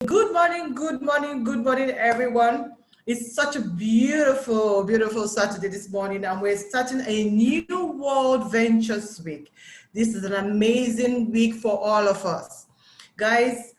Good morning, good morning, good morning, everyone. It's such a beautiful, beautiful Saturday this morning, and we're starting a new World Ventures Week. This is an amazing week for all of us. Guys,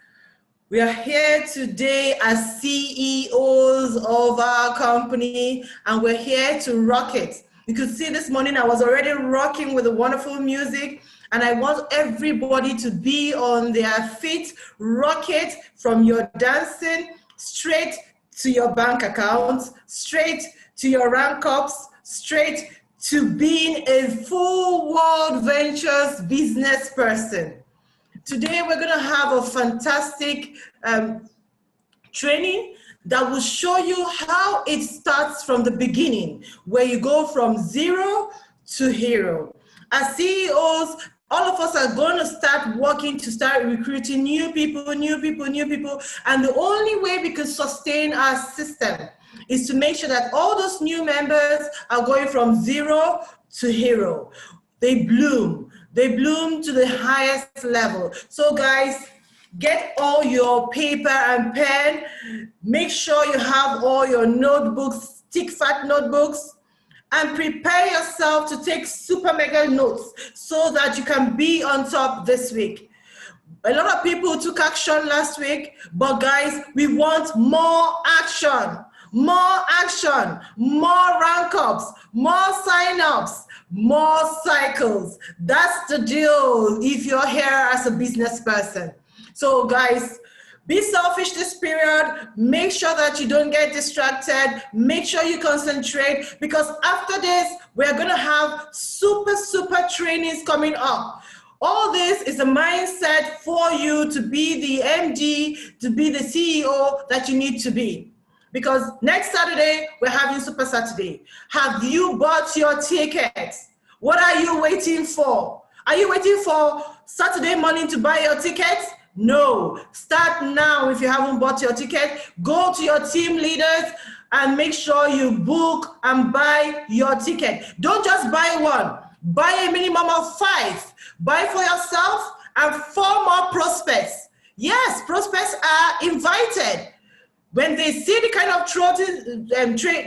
we are here today as CEOs of our company, and we're here to rock it. You could see this morning I was already rocking with the wonderful music, and I want everybody to be on their feet, rock it from your dancing straight to your bank accounts, straight to your rank ups, straight to being a full World Ventures business person. Today, we're going to have a fantastic training that will show you how it starts from the beginning, where you go from zero to hero. As CEOs, all of us are going to start working to start recruiting new people, and the only way we can sustain our system is to make sure that all those new members are going from zero to hero. They bloom to the highest level. So guys, get all your paper and pen. Make sure you have all your notebooks, thick fat notebooks, and prepare yourself to take super mega notes so that you can be on top this week. A lot of people took action last week, but guys, we want more action, more rank ups, more sign ups, more cycles. That's the deal if you're here as a business person. So guys, be selfish this period. Make sure that you don't get distracted. Make sure you concentrate, because after this, we're going to have super trainings coming up. All this is a mindset for you to be the MD, to be the CEO that you need to be. Because next Saturday, we're having Super Saturday. Have you bought your tickets? What are you waiting for? Are you waiting for Saturday morning to buy your tickets? No. Start now if you haven't bought your ticket. Go to your team leaders and make sure you book and buy your ticket. Don't just buy one. Buy a minimum of 5. Buy for yourself and 4 more prospects. Yes, prospects are invited. When they see the kind of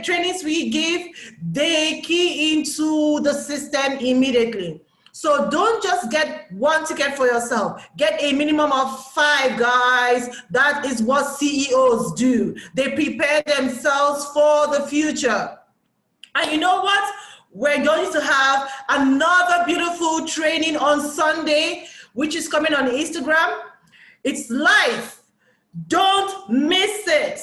trainings we give, they key into the system immediately. So don't just get 1 ticket for yourself. Get a minimum of 5, guys. That is what CEOs do. They prepare themselves for the future. And you know what? We're going to have another beautiful training on Sunday, which is coming on Instagram. It's live. Don't miss it.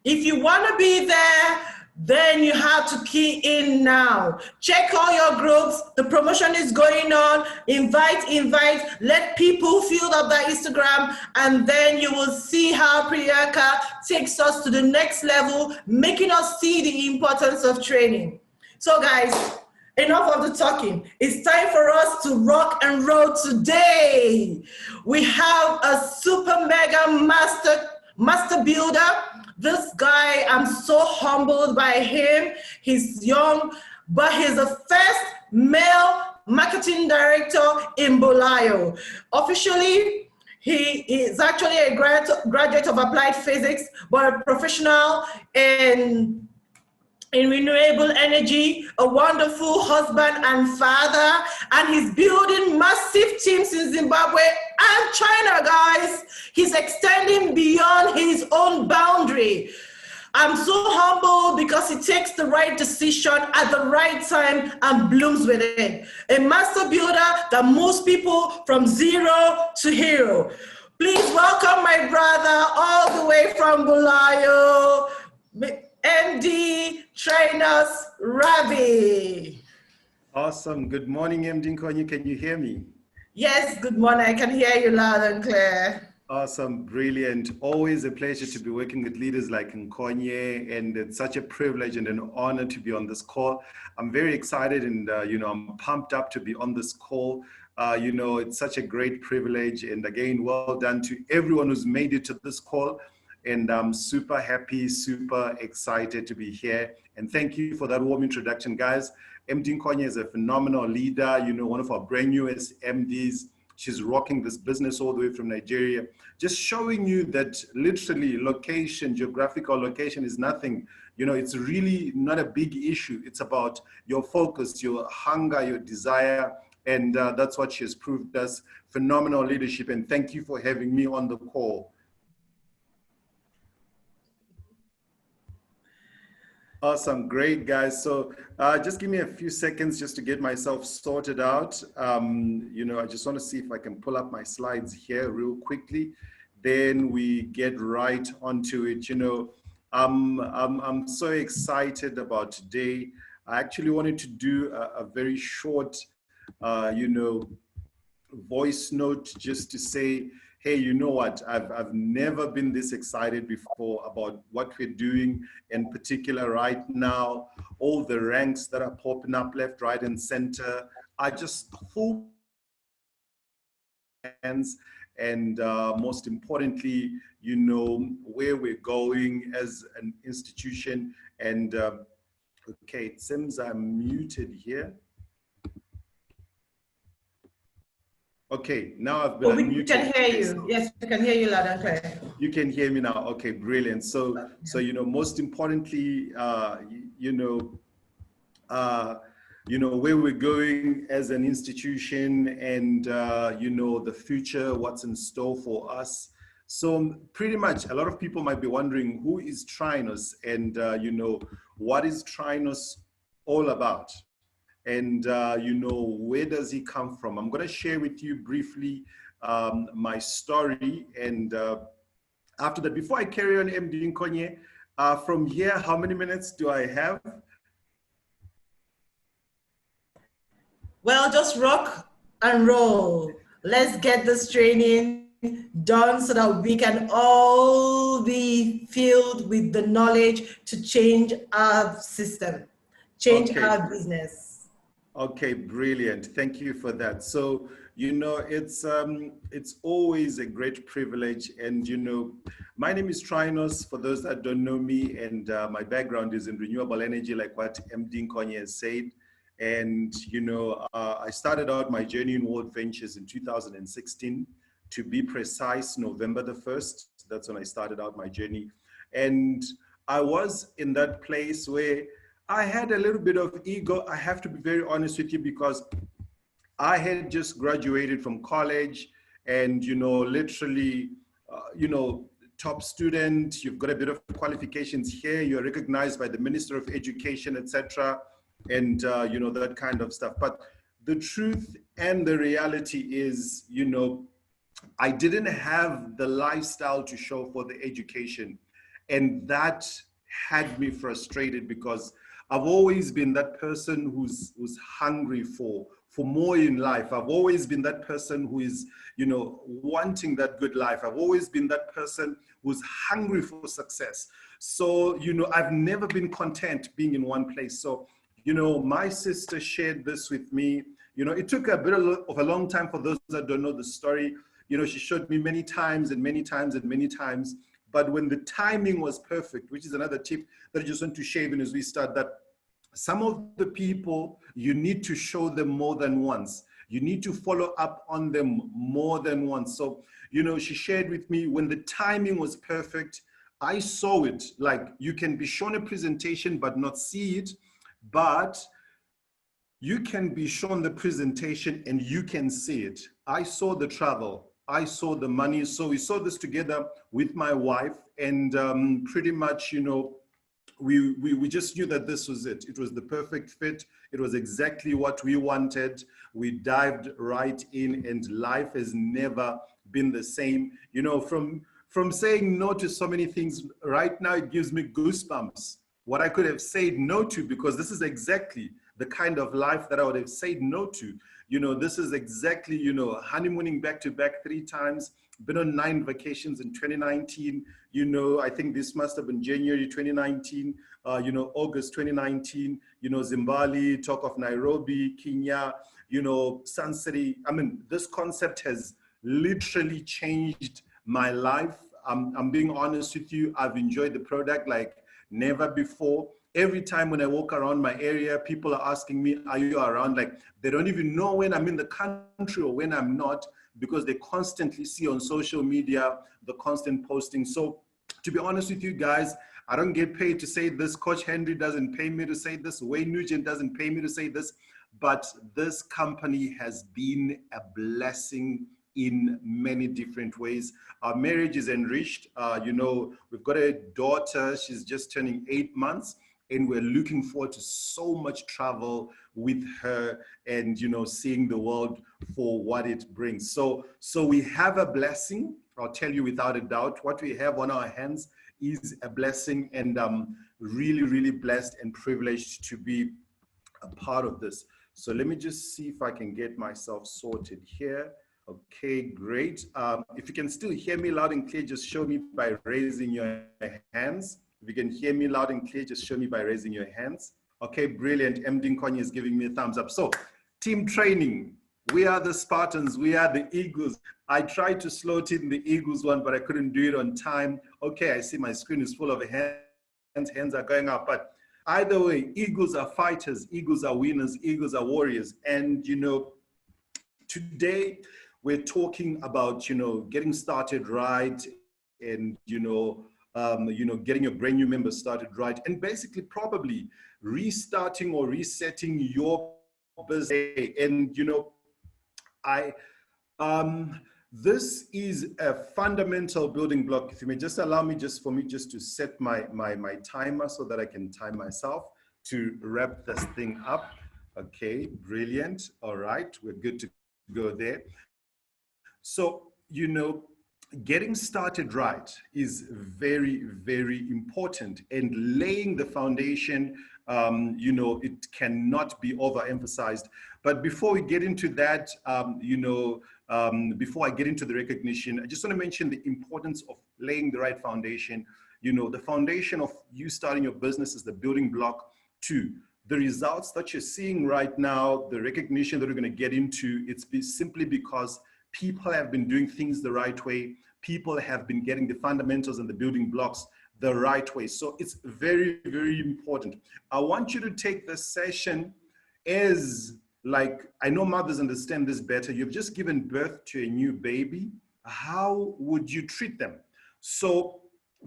If you want to be there, then you have to key in now. Check all your groups. The promotion is going on. Invite. Let people fill up their Instagram, and then you will see how Priyanka takes us to the next level, making us see the importance of training. So guys, enough of the talking. It's time for us to rock and roll today. We have a super mega master builder. This guy, I'm so humbled by him. He's young, but he's the first male marketing director in Bulayo. Officially, he is actually a graduate of applied physics, but a professional in renewable energy, a wonderful husband and father, and he's building massive teams in Zimbabwe and China, guys. He's extending beyond his own boundary. I'm so humble because he takes the right decision at the right time and blooms with it. A master builder that moves people from zero to hero. Please welcome my brother all the way from Bulayo, MD Trynos Rabi. Awesome. Good morning, MD Nkonye. Can you hear me? Yes, good morning. I can hear you loud and clear. Awesome. Brilliant. Always a pleasure to be working with leaders like Nkonye, and it's such a privilege and an honor to be on this call. I'm very excited and, I'm pumped up to be on this call. It's such a great privilege. And again, well done to everyone who's made it to this call. And I'm super happy, super excited to be here. And thank you for that warm introduction, guys. MD Nkonye is a phenomenal leader, one of our brand newest MDs. She's rocking this business all the way from Nigeria, just showing you that literally location, geographical location is nothing. It's really not a big issue. It's about your focus, your hunger, your desire. And that's what she has proved us. Phenomenal leadership. And thank you for having me on the call. Awesome. Great, guys. So just give me a few seconds just to get myself sorted out. I just want to see if I can pull up my slides here real quickly. Then we get right onto it. I'm so excited about today. I actually wanted to do a very short, voice note just to say, hey, you know what? I've never been this excited before about what we're doing, in particular right now. All the ranks that are popping up left, right, and center are just full hands. And most importantly, where we're going as an institution. And okay, it seems I'm muted here. Okay, now I've been unmuted. We can hear you. Yes, we can hear you loud and clear. You can hear me now. Okay, brilliant. So most importantly, where we're going as an institution, and the future, what's in store for us. So pretty much, a lot of people might be wondering, who is Trynos, and what is Trynos all about? And where does he come from? I'm going to share with you briefly my story, and after that, before I carry on, MD Nkonye, from here, how many minutes do I have? Well, just rock and roll. Let's get this training done so that we can all be filled with the knowledge to change our system, change our business. Okay, brilliant. Thank you for that. So, it's always a great privilege. And, my name is Trynos, for those that don't know me, and my background is in renewable energy, like what MD Nkonye has said. And, I started out my journey in World Ventures in 2016, to be precise, November the 1st. That's when I started out my journey. And I was in that place where I had a little bit of ego. I have to be very honest with you, because I had just graduated from college, and, literally, top student, you've got a bit of qualifications here, you're recognized by the Minister of Education, etc. And, that kind of stuff. But the truth and the reality is, I didn't have the lifestyle to show for the education. And that had me frustrated, because I've always been that person who's hungry for more in life. I've always been that person who is, wanting that good life. I've always been that person who's hungry for success. So, I've never been content being in one place. So, my sister shared this with me. It took a bit of a long time for those that don't know the story. She showed me many times and many times and many times. But when the timing was perfect, which is another tip that I just want to share even as we start, that some of the people, you need to show them more than once. You need to follow up on them more than once. So, she shared with me, when the timing was perfect, I saw it. Like, you can be shown a presentation but not see it, but you can be shown the presentation and you can see it. I saw the travel. I saw the money. So we saw this together with my wife, and pretty much, we just knew that this was it. It was the perfect fit. It was exactly what we wanted. We dived right in, and life has never been the same. From saying no to so many things, right now it gives me goosebumps. What I could have said no to, because this is exactly the kind of life that I would have said no to. This is exactly, honeymooning back to back 3 times, been on 9 vacations in 2019. I think this must have been January 2019, August 2019, Zimbabwe, talk of Nairobi, Kenya, Sun City. I mean, this concept has literally changed my life. I'm being honest with you. I've enjoyed the product like never before. Every time when I walk around my area, people are asking me, are you around? Like, they don't even know when I'm in the country or when I'm not. because they constantly see on social media the constant posting. So to be honest with you guys, I don't get paid to say this. Coach Henry doesn't pay me to say this. Wayne Nugent doesn't pay me to say this. But this company has been a blessing in many different ways. Our marriage is enriched. You know, we've got a daughter. She's just turning 8 months. And we're looking forward to so much travel with her and, you know, seeing the world for what it brings. So we have a blessing. I'll tell you without a doubt, what we have on our hands is a blessing, and I'm really, really blessed and privileged to be a part of this. So let me just see if I can get myself sorted here. Okay, great. If you can still hear me loud and clear, just show me by raising your hands. If you can hear me loud and clear, just show me by raising your hands. Okay, brilliant. MD Nkonya is giving me a thumbs up. So, team training. We are the Spartans. We are the Eagles. I tried to slot in the Eagles one, but I couldn't do it on time. Okay, I see my screen is full of hands. Hands are going up. But either way, Eagles are fighters. Eagles are winners. Eagles are warriors. And, you know, today we're talking about, you know, getting started right, and, getting your brand new members started right, and basically probably restarting or resetting your business. And, you know, this is a fundamental building block. If you may just allow me just to set my timer so that I can time myself to wrap this thing up. Okay, brilliant. All right, we're good to go there. So, you know, getting started right is very, very important, and laying the foundation, you know, it cannot be overemphasized. But before we get into that, before I get into the recognition, I just want to mention the importance of laying the right foundation. You know, the foundation of you starting your business is the building block to the results that you're seeing right now, the recognition that we're going to get into. It's simply because people have been doing things the right way. People have been getting the fundamentals and the building blocks the right way. So it's very, very important. I want you to take this session as, like, I know mothers understand this better. You've just given birth to a new baby. How would you treat them? So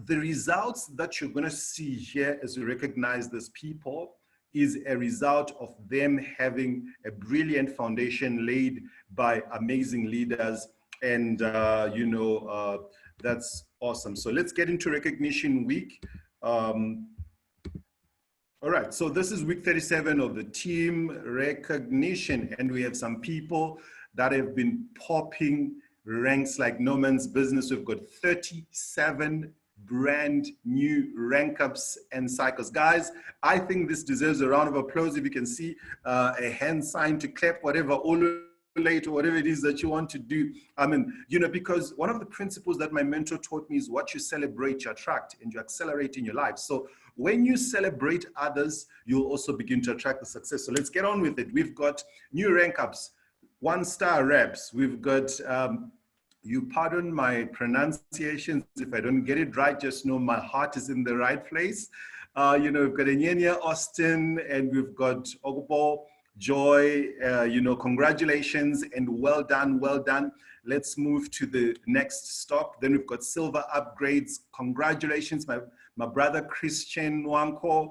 the results that you're going to see here as you recognize these people is a result of them having a brilliant foundation laid by amazing leaders. And, that's awesome. So let's get into recognition week. All right, so this is week 37 of the team recognition, and we have some people that have been popping ranks like no man's business. We've got 37 brand new rank ups and cycles. Guys, I think this deserves a round of applause. If you can see a hand sign to clap, whatever, late or whatever it is that you want to do. I mean, you know, because one of the principles that my mentor taught me is what you celebrate, you attract, and you accelerate in your life. So when you celebrate others, you'll also begin to attract the success. So let's get on with it. We've got new rank ups, 1-star reps. We've got, you pardon my pronunciations if I don't get it right, just know my heart is in the right place. We've got Enyenya Austin, and we've got Ogbo Joy. Congratulations and well done, well done. Let's move to the next stop. Then we've got silver upgrades. Congratulations, my brother Christian Nwanko,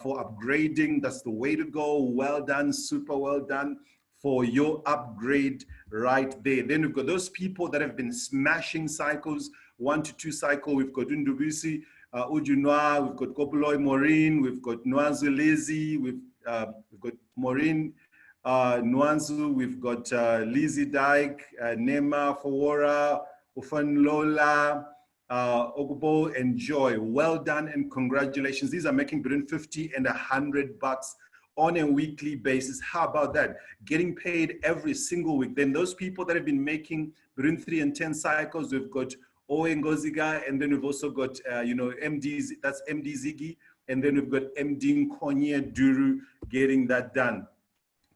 for upgrading. That's the way to go. Well done, super well done for your upgrade right there. Then we've got those people that have been smashing cycles, 1 to 2 cycle. We've got Undubisi, Ujunwa, we've got Kopuloi Maureen, we've got Nwanzu Lazy, we've got Maureen Nwanzu, we've got Lizzie Dyke, Nema Fawora, Ufan Lola, Ogbo and Joy. Well done and congratulations. These are making between 50 and $100 on a weekly basis. How about that? Getting paid every single week. Then those people that have been making between 3 and 10 cycles, we've got Owe Ngoziga, and then we've also got, MD, that's MD Ziggy, and then we've got MD Nkonye Duru getting that done.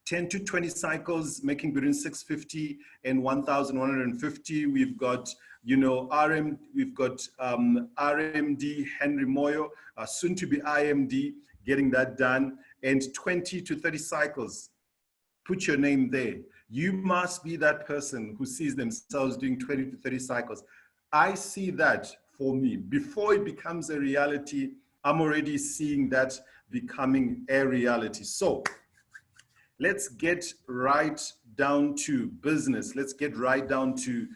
10 to 20 cycles, making between 650 and 1,150. We've got, we've got RMD Henry Moyo, soon to be IMD, getting that done. And 20 to 30 cycles, put your name there. You must be that person who sees themselves doing 20 to 30 cycles. I see that for me. Before it becomes a reality, I'm already seeing that becoming a reality. So let's get right down to business. Let's get right down to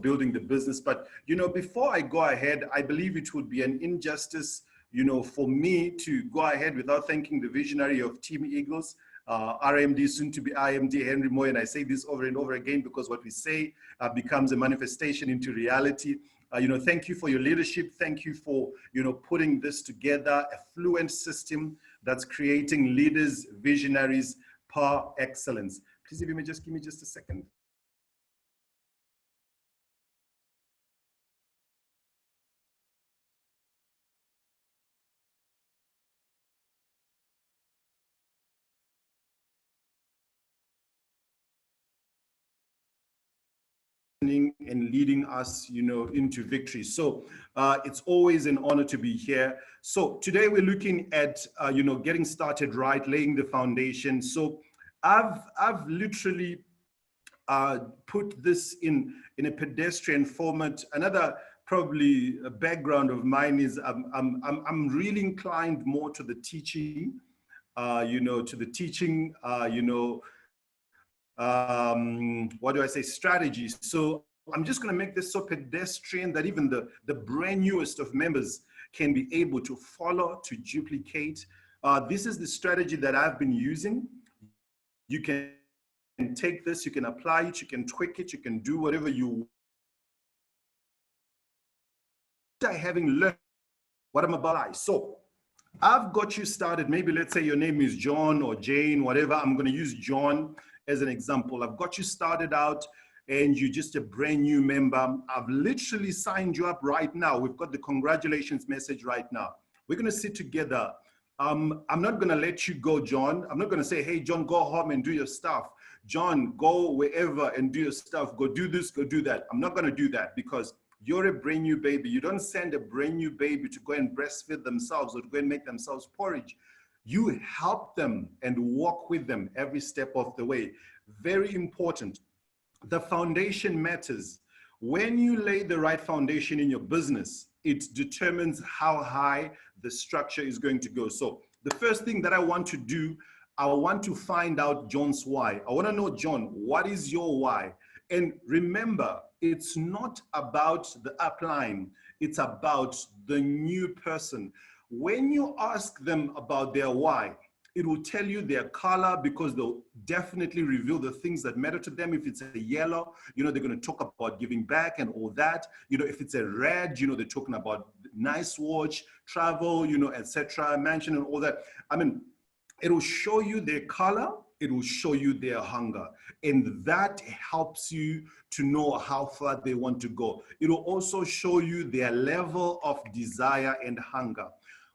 building the business. But before I go ahead, I believe it would be an injustice for me to go ahead without thanking the visionary of Team Eagles, RMD, soon to be IMD, Henry Moy. And I say this over and over again because what we say becomes a manifestation into reality. Thank you for your leadership. Thank you for, putting this together, a fluent system that's creating leaders, visionaries, par excellence. Please, if you may just give me just a second. And leading us, into victory. So it's always an honor to be here. So today we're looking at, getting started right, laying the foundation. So I've literally put this in a pedestrian format. Another probably a background of mine is I'm really inclined more to the teaching, what do I say, strategy. So I'm just going to make this so pedestrian that even the brand newest of members can be able to follow, to duplicate. This is the strategy that I've been using. You can take this, you can apply it, you can tweak it, you can do whatever you want. Having learned what I'm about. So I've got you started. Maybe let's say your name is John or Jane, whatever. I'm going to use John as an example. I've got you started out and you're just a brand new member. I've literally signed you up right now. We've got the congratulations message right now. We're going to sit together. I'm not going to let you go, John. I'm not going to say, hey, John, go home and do your stuff. John, go wherever and do your stuff. Go do this, go do that. I'm not going to do that because you're a brand new baby. You don't send a brand new baby to go and breastfeed themselves or to go and make themselves porridge. You help them and walk with them every step of the way. Very important. The foundation matters. When you lay the right foundation in your business, it determines how high the structure is going to go. So the first thing that I want to do, I want to find out John's why. I want to know, John, what is your why? And remember, it's not about the upline. It's about the new person. When you ask them about their why, it will tell you their color because they'll definitely reveal the things that matter to them. If it's a yellow, they're going to talk about giving back and all that. If it's a red, they're talking about nice watch, travel, etc., mansion and all that. I mean, it will show you their color. It will show you their hunger. And that helps you to know how far they want to go. It will also show you their level of desire and hunger.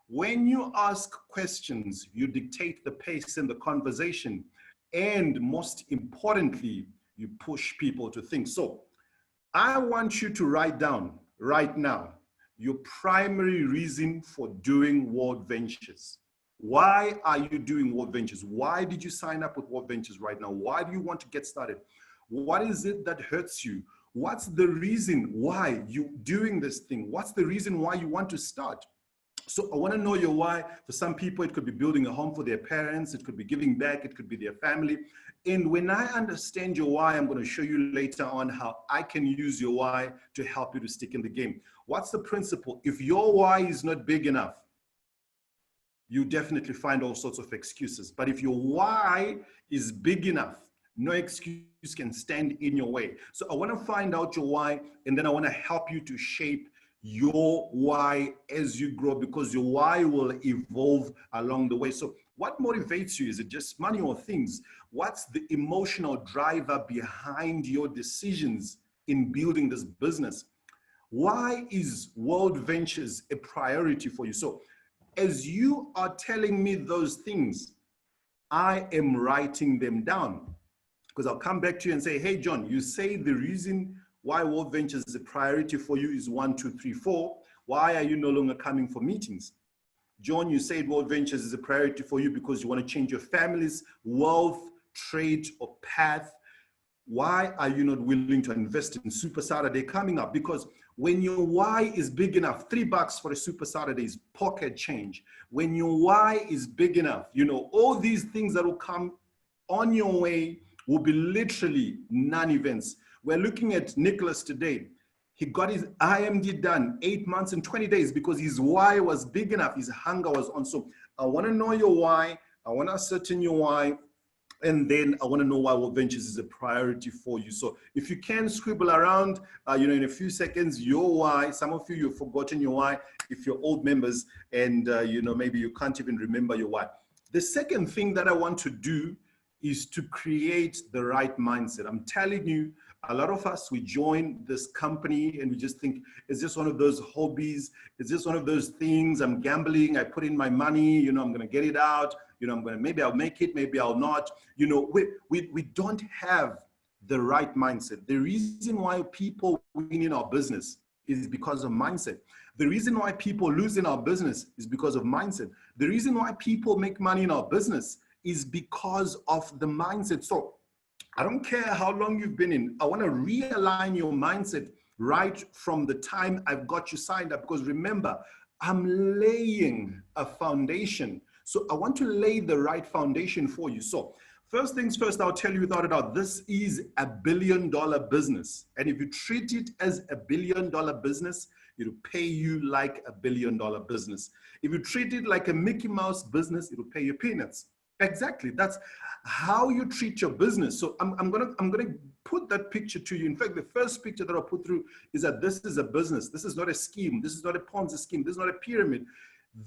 When you ask questions, you dictate the pace in the conversation. And most importantly, you push people to think. So I want you to write down right now your primary reason for doing World Ventures. Why are you doing World Ventures? Why did you sign up with World Ventures right now? Why do you want to get started? What is it that hurts you? What's the reason why you're doing this thing? What's the reason why you want to start? So I want to know your why. For some people, it could be building a home for their parents. It could be giving back. It could be their family. And when I understand your why, I'm going to show you later on how I can use your why to help you to stick in the game. What's the principle? If your why is not big enough, you definitely find all sorts of excuses. But if your why is big enough, no excuse can stand in your way. So I want to find out your why, and then I want to help you to shape your why as you grow, because your why will evolve along the way. So what motivates you? Is it just money or things? What's the emotional driver behind your decisions in building this business? Why is World Ventures a priority for you? So as you are telling me those things, I am writing them down, because I'll come back to you and say, hey, John, you say the reason why World Ventures is a priority for you is 1, 2, 3, 4. Why are you no longer coming for meetings? John, you said World Ventures is a priority for you because you want to change your family's wealth trait or path, why are you not willing to invest in Super Saturday coming up? Because when your why is big enough, $3 for a Super Saturday is pocket change. When your why is big enough, you know, all these things that will come on your way will be literally non-events. We're looking at Nicholas today. He got his IMD done 8 months and 20 days because his why was big enough. His hunger was on. So I want to know your why. I want to ascertain your why. And then I want to know why World Ventures is a priority for you. So if you can scribble around, you know, in a few seconds, your why. Some of you, you've forgotten your why if you're old members and, you know, maybe you can't even remember your why. The second thing that I want to do is to create the right mindset. I'm telling you, a lot of us, we join this company and we just think it's just one of those hobbies. It's just one of those things. I'm gambling. I put in my money, you know, I'm going to get it out. You know, maybe I'll make it, maybe I'll not. You know, we don't have the right mindset. The reason why people win in our business is because of mindset. The reason why people lose in our business is because of mindset. The reason why people make money in our business is because of the mindset. So I don't care how long you've been in. I want to realign your mindset right from the time I've got you signed up, because remember, I'm laying a foundation. So I want to lay the right foundation for you. So first things first, I'll tell you without a doubt, this is $1 billion business. And if you treat it as $1 billion business, it'll pay you like $1 billion business. If you treat it like a Mickey Mouse business, it'll pay you peanuts. Exactly. That's how you treat your business. So I'm gonna put that picture to you. In fact, the first picture that I'll put through is that this is a business. This is not a scheme. This is not a Ponzi scheme. This is not a pyramid.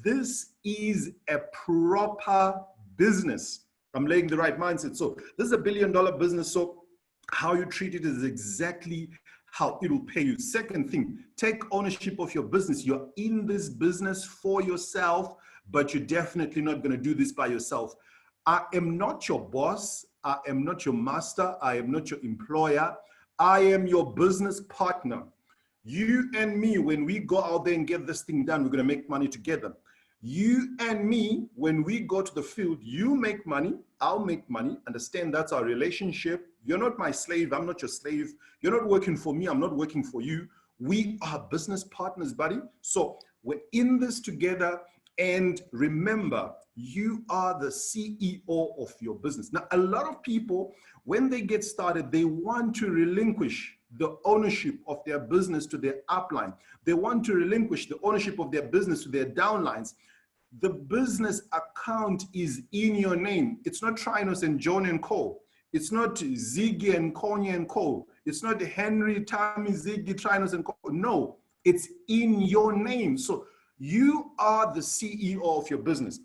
This is a proper business. I'm laying the right mindset. So this is $1 billion business. So how you treat it is exactly how it will pay you. Second thing, take ownership of your business. You're in this business for yourself, but you're definitely not going to do this by yourself. I am not your boss. I am not your master. I am not your employer. I am your business partner. You and me, when we go out there and get this thing done, we're going to make money together. You and me, when we go to the field, you make money, I'll make money. Understand that's our relationship. You're not my slave. I'm not your slave. You're not working for me. I'm not working for you. We are business partners, buddy. So we're in this together. And remember, you are the CEO of your business. Now, a lot of people, when they get started, they want to relinquish the ownership of their business to their upline. They want to relinquish the ownership of their business to their downlines. The business account is in your name. It's not Trynos and John and Co. It's not Ziggy and Konya and Co. It's not Henry, Tommy, Ziggy, Trynos and Co. No, it's in your name. So you are the CEO of your business.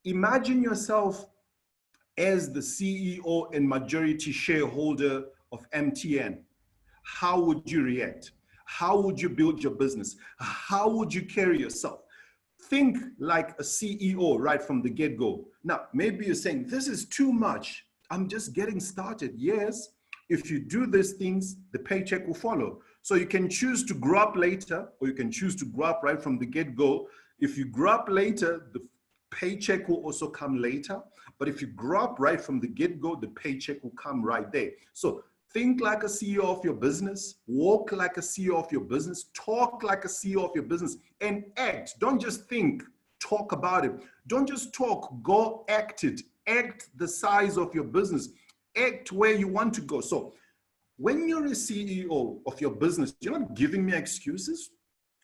Imagine yourself as the CEO and majority shareholder of MTN. How would you react? How would you build your business? How would you carry yourself? Think like a CEO right from the get-go. Now, maybe you're saying, this is too much. I'm just getting started. Yes, if you do these things, the paycheck will follow. So you can choose to grow up later, or you can choose to grow up right from the get-go. If you grow up later, the paycheck will also come later. But if you grow up right from the get-go, the paycheck will come right there. So think like a CEO of your business, walk like a CEO of your business, talk like a CEO of your business, and act. Don't just think, talk about it. Don't just talk, go act it. Act the size of your business. Act where you want to go. So when you're a CEO of your business, you're not giving me excuses.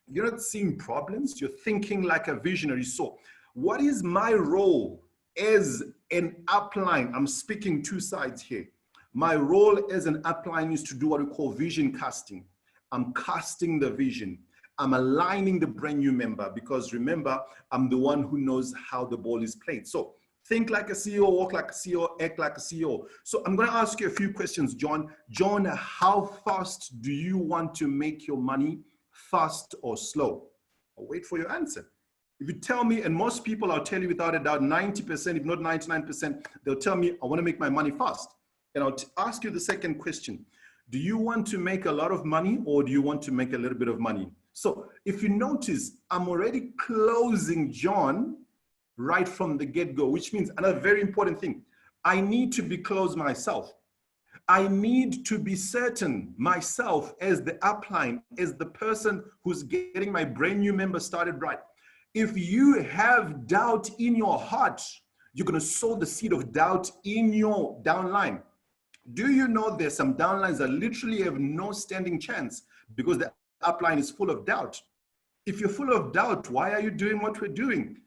You're not seeing problems. You're thinking like a visionary. So what is my role as an upline? I'm speaking two sides here. My role as an upline is to do what we call vision casting. I'm casting the vision. I'm aligning the brand new member, because remember, I'm the one who knows how the ball is played. So think like a CEO, walk like a CEO, act like a CEO. So I'm going to ask you a few questions, John. John, how fast do you want to make your money? Fast or slow? I'll wait for your answer. If you tell me, and most people, I'll tell you without a doubt, 90%, if not 99%, they'll tell me, I want to make my money fast. And I'll ask you the second question. Do you want to make a lot of money, or do you want to make a little bit of money? So if you notice, I'm already closing John right from the get-go, which means another very important thing. I need to be close myself. I need to be certain myself as the upline, as the person who's getting my brand new member started right. If you have doubt in your heart, you're going to sow the seed of doubt in your downline. Do you know there's some downlines that literally have no standing chance because the upline is full of doubt? If you're full of doubt, why are you doing what we're doing?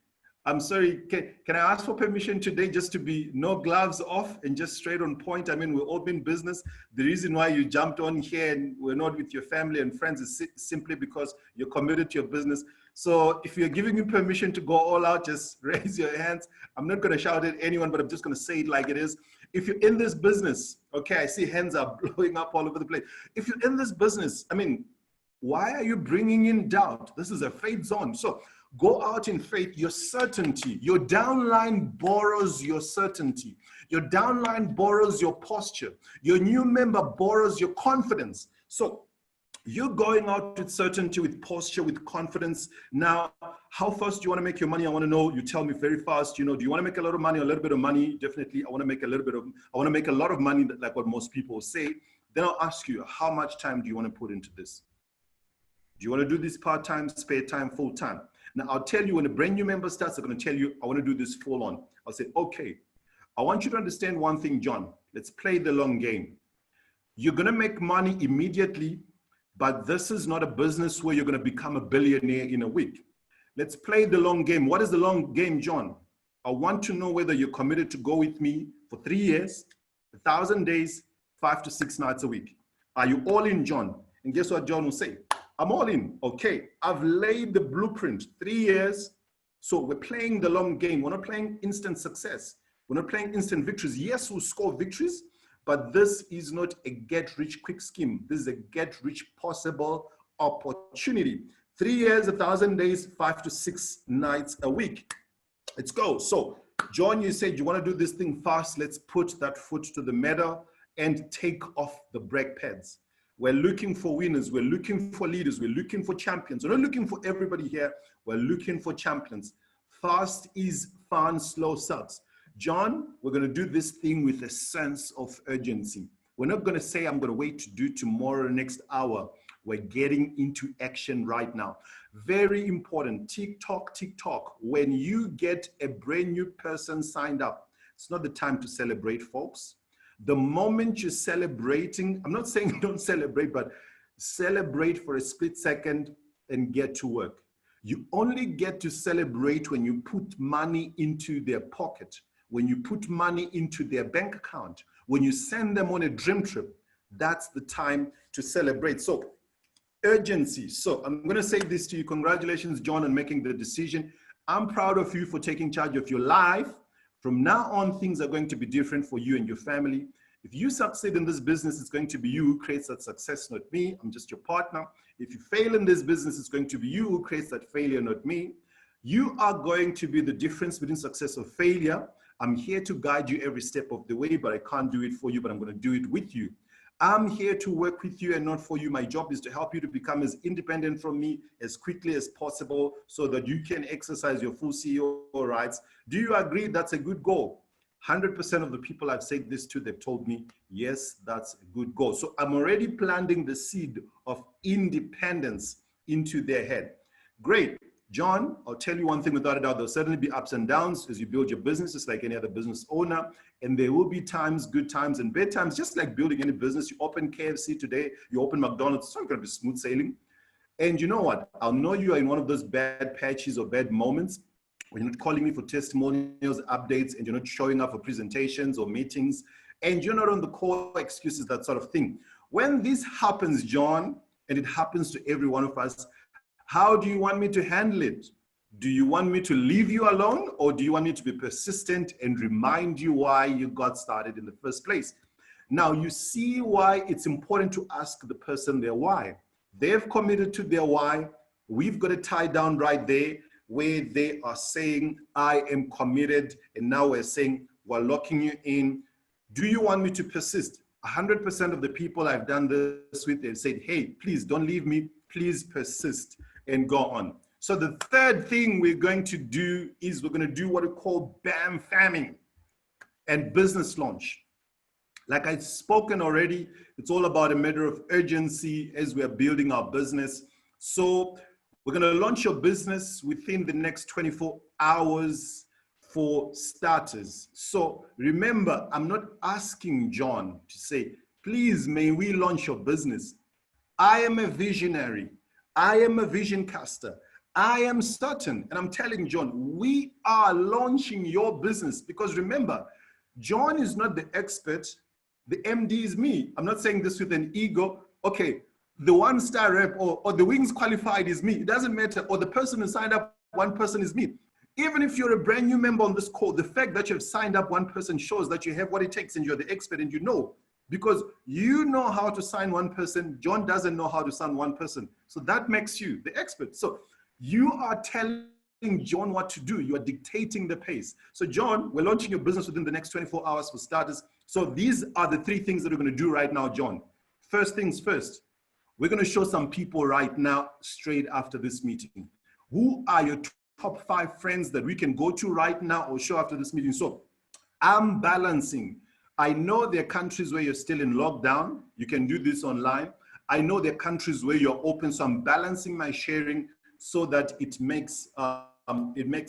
I'm sorry, can I ask for permission today just to be no gloves off and just straight on point? I mean, we're all in business. The reason why you jumped on here and we're not with your family and friends is simply because you're committed to your business. So if you're giving me permission to go all out, just raise your hands. I'm not going to shout at anyone, but I'm just going to say it like it is. If you're in this business, okay, I see hands are blowing up all over the place. If you're in this business, I mean, why are you bringing in doubt? This is a faith zone. So go out in faith, your certainty. Your downline borrows your certainty. Your downline borrows your posture. Your new member borrows your confidence. So you're going out with certainty, with posture, with confidence. Now, how fast do you want to make your money? I want to know. You tell me very fast. You know, do you want to make a lot of money, a little bit of money? Definitely. I want to make a lot of money, like what most people say. Then I'll ask you, how much time do you want to put into this? Do you want to do this part-time, spare time, full-time? Now, I'll tell you when a brand new member starts, I'm going to tell you, I want to do this full on. I'll say, okay, I want you to understand one thing, John. Let's play the long game. You're going to make money immediately, but this is not a business where you're going to become a billionaire in a week. Let's play the long game. What is the long game, John? I want to know whether you're committed to go with me for 3 years, 1,000 days, 5 to 6 nights a week. Are you all in, John? And guess what John will say? I'm all in. Okay, I've laid the blueprint, 3 years. So we're playing the long game. We're not playing instant success. We're not playing instant victories. Yes, we'll score victories, but this is not a get-rich-quick scheme. This is a get-rich-possible opportunity. 3 years, 1,000 days, 5 to 6 nights a week. Let's go. So, John, you said you want to do this thing fast. Let's put that foot to the metal and take off the brake pads. We're looking for winners. We're looking for leaders. We're looking for champions. We're not looking for everybody here. We're looking for champions. Fast is fun, slow sucks. John, we're going to do this thing with a sense of urgency. We're not going to say, I'm going to wait to do tomorrow, next hour. We're getting into action right now. Very important. TikTok. When you get a brand new person signed up, it's not the time to celebrate, folks. The moment you're celebrating, I'm not saying don't celebrate, but celebrate for a split second and get to work. You only get to celebrate when you put money into their pocket, when you put money into their bank account, when you send them on a dream trip. That's the time to celebrate. So urgency. So I'm going to say this to you. Congratulations, John, on making the decision. I'm proud of you for taking charge of your life. From now on, things are going to be different for you and your family. If you succeed in this business, it's going to be you who creates that success, not me. I'm just your partner. If you fail in this business, it's going to be you who creates that failure, not me. You are going to be the difference between success or failure. I'm here to guide you every step of the way, but I can't do it for you, but I'm going to do it with you. I'm here to work with you and not for you. My job is to help you to become as independent from me as quickly as possible so that you can exercise your full CEO rights. Do you agree that's a good goal? 100% of the people I've said this to, they've told me, yes, that's a good goal. So I'm already planting the seed of independence into their head. Great. John, I'll tell you one thing without a doubt, there'll certainly be ups and downs as you build your business, just like any other business owner. And there will be times, good times and bad times, just like building any business. You open KFC today, you open McDonald's, it's not going to be smooth sailing. And you know what? I'll know you are in one of those bad patches or bad moments when you're not calling me for testimonials, updates, and you're not showing up for presentations or meetings, and you're not on the call, excuses, that sort of thing. When this happens, John, and it happens to every one of us, how do you want me to handle it? Do you want me to leave you alone, or do you want me to be persistent and remind you why you got started in the first place? Now, you see why it's important to ask the person their why. They've committed to their why. We've got to tie down right there where they are saying, I am committed. And now we're saying, we're locking you in. Do you want me to persist? 100% of the people I've done this with, they've said, hey, please don't leave me. Please persist and go on. So the third thing we're going to do is we're going to do what we call BAM farming. and business launch. Like I've spoken already, it's all about a matter of urgency as we are building our business. So we're going to launch your business within the next 24 hours for starters. So remember, I'm not asking John to say, please, may we launch your business. I am a visionary. I am a vision caster. I am certain, and I'm telling John, we are launching your business, because remember, John is not the expert. The MD is me. I'm not saying this with an ego. Okay, the one-star rep or the wings qualified is me. It doesn't matter. Or the person who signed up, one person is me. Even if you're a brand new member on this call, the fact that you've signed up one person shows that you have what it takes and you're the expert and you know. Because you know how to sign one person, John doesn't know how to sign one person. So that makes you the expert. So you are telling John what to do. You are dictating the pace. So John, we're launching your business within the next 24 hours for starters. So these are the 3 things that we're going to do right now, John. First things first, we're going to show some people right now, straight after this meeting. Who are your top 5 friends that we can go to right now or show after this meeting? So I'm balancing. I know there are countries where you're still in lockdown. You can do this online. I know there are countries where you're open. So I'm balancing my sharing so that it makes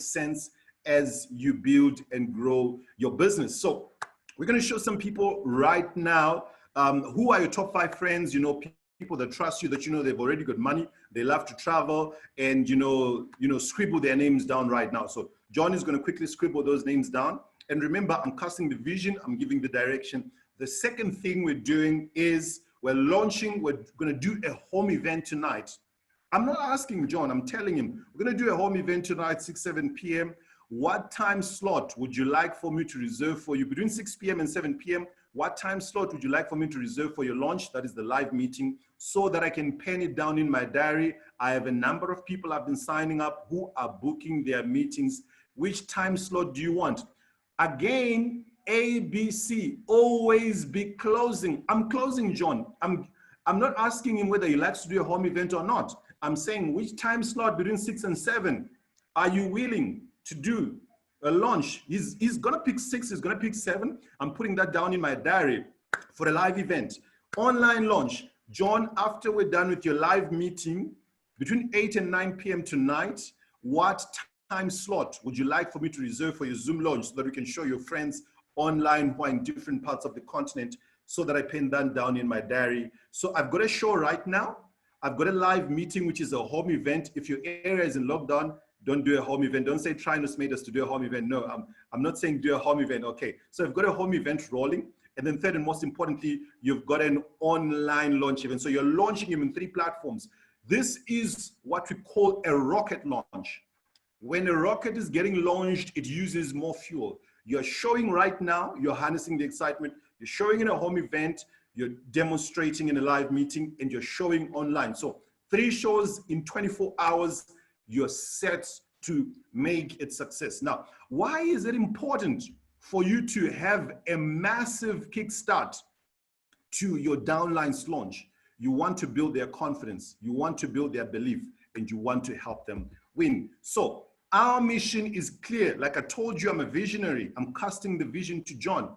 sense as you build and grow your business. So we're going to show some people right now. Who are your top 5 friends? You know, people that trust you, that you know they've already got money, they love to travel, and you know, scribble their names down right now. So John is going to quickly scribble those names down. And remember, I'm casting the vision, I'm giving the direction. The second thing we're doing is we're going to do a home event tonight. I'm not asking John, I'm telling him, we're going to do a home event tonight, 6, 7 p.m. What time slot would you like for me to reserve for you? Between 6 p.m. and 7 p.m., what time slot would you like for me to reserve for your launch? That is the live meeting, so that I can pen it down in my diary. I have a number of people I've been signing up who are booking their meetings. Which time slot do you want? Again, ABC, always be closing. I'm closing, John. I'm not asking him whether he likes to do a home event or not. I'm saying which time slot between 6 and 7 are you willing to do a launch? He's gonna pick 6, he's gonna pick 7. I'm putting that down in my diary for a live event. Online launch. John, after we're done with your live meeting, between 8 and 9 p.m. tonight, what time slot would you like for me to reserve for your Zoom launch so that we can show your friends online who are in different parts of the continent, so that I pen that down in my diary? So I've got a show right now. I've got a live meeting, which is a home event. If your area is in lockdown, don't do a home event. Don't say Trynos made us to do a home event. No, I'm not saying do a home event. Okay, so I've got a home event rolling. And then third and most importantly, you've got an online launch event. So you're launching them in 3 platforms. This is what we call a rocket launch. When a rocket is getting launched, it uses more fuel. You're showing right now, you're harnessing the excitement. You're showing in a home event, you're demonstrating in a live meeting, and you're showing online. So 3 shows in 24 hours, you're set to make it success. Now, why is it important for you to have a massive kickstart to your downlines launch? You want to build their confidence, you want to build their belief, and you want to help them win. So our mission is clear. Like I told you, I'm a visionary. I'm casting the vision to John.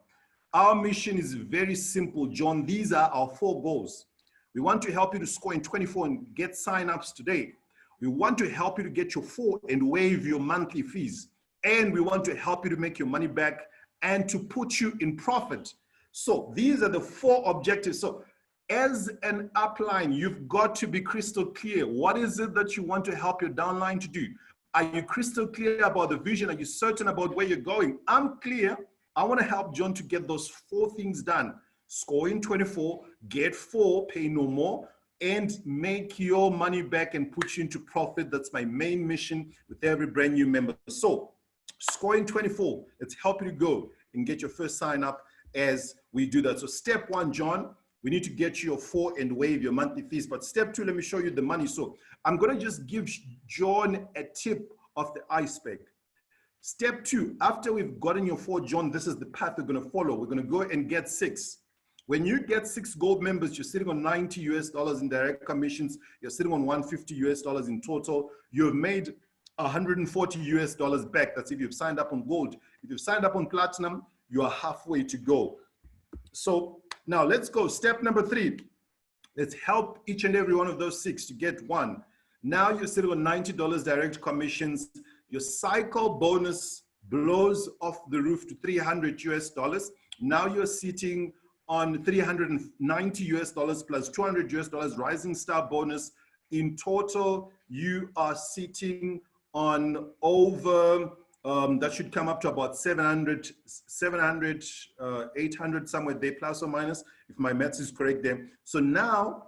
Our mission is very simple, John. These are our 4 goals. We want to help you to score in 24 and get signups today. We want to help you to get your 4 and waive your monthly fees. And we want to help you to make your money back and to put you in profit. So these are the 4 objectives. So as an upline, you've got to be crystal clear. What is it that you want to help your downline to do? Are you crystal clear about the vision? Are you certain about where you're going? I'm clear. I want to help John to get those 4 things done. Score in 24, get 4, pay no more, and make your money back and put you into profit. That's my main mission with every brand new member. So score in 24, let's help you to go and get your first sign up as we do that. So step 1, John, we need to get you your 4 and waive your monthly fees. But step 2, let me show you the money. So I'm going to just give John a tip of the iceberg. Step 2, after we've gotten your 4, John, this is the path we're going to follow. We're going to go and get 6. When you get 6 gold members, you're sitting on $90 US in direct commissions. You're sitting on $150 US in total. You've made $140 US back. That's if you've signed up on gold. If you've signed up on platinum, you are halfway to go. So now let's go. Step number 3. Let's help each and every one of those 6 to get 1. Now you're sitting on $90 direct commissions. Your cycle bonus blows off the roof to $300 US. Now you're sitting on $390 US plus $200 US rising star bonus. In total, you are sitting on over, that should come up to about 700, 800, somewhere there, plus or minus, if my maths is correct there. So now,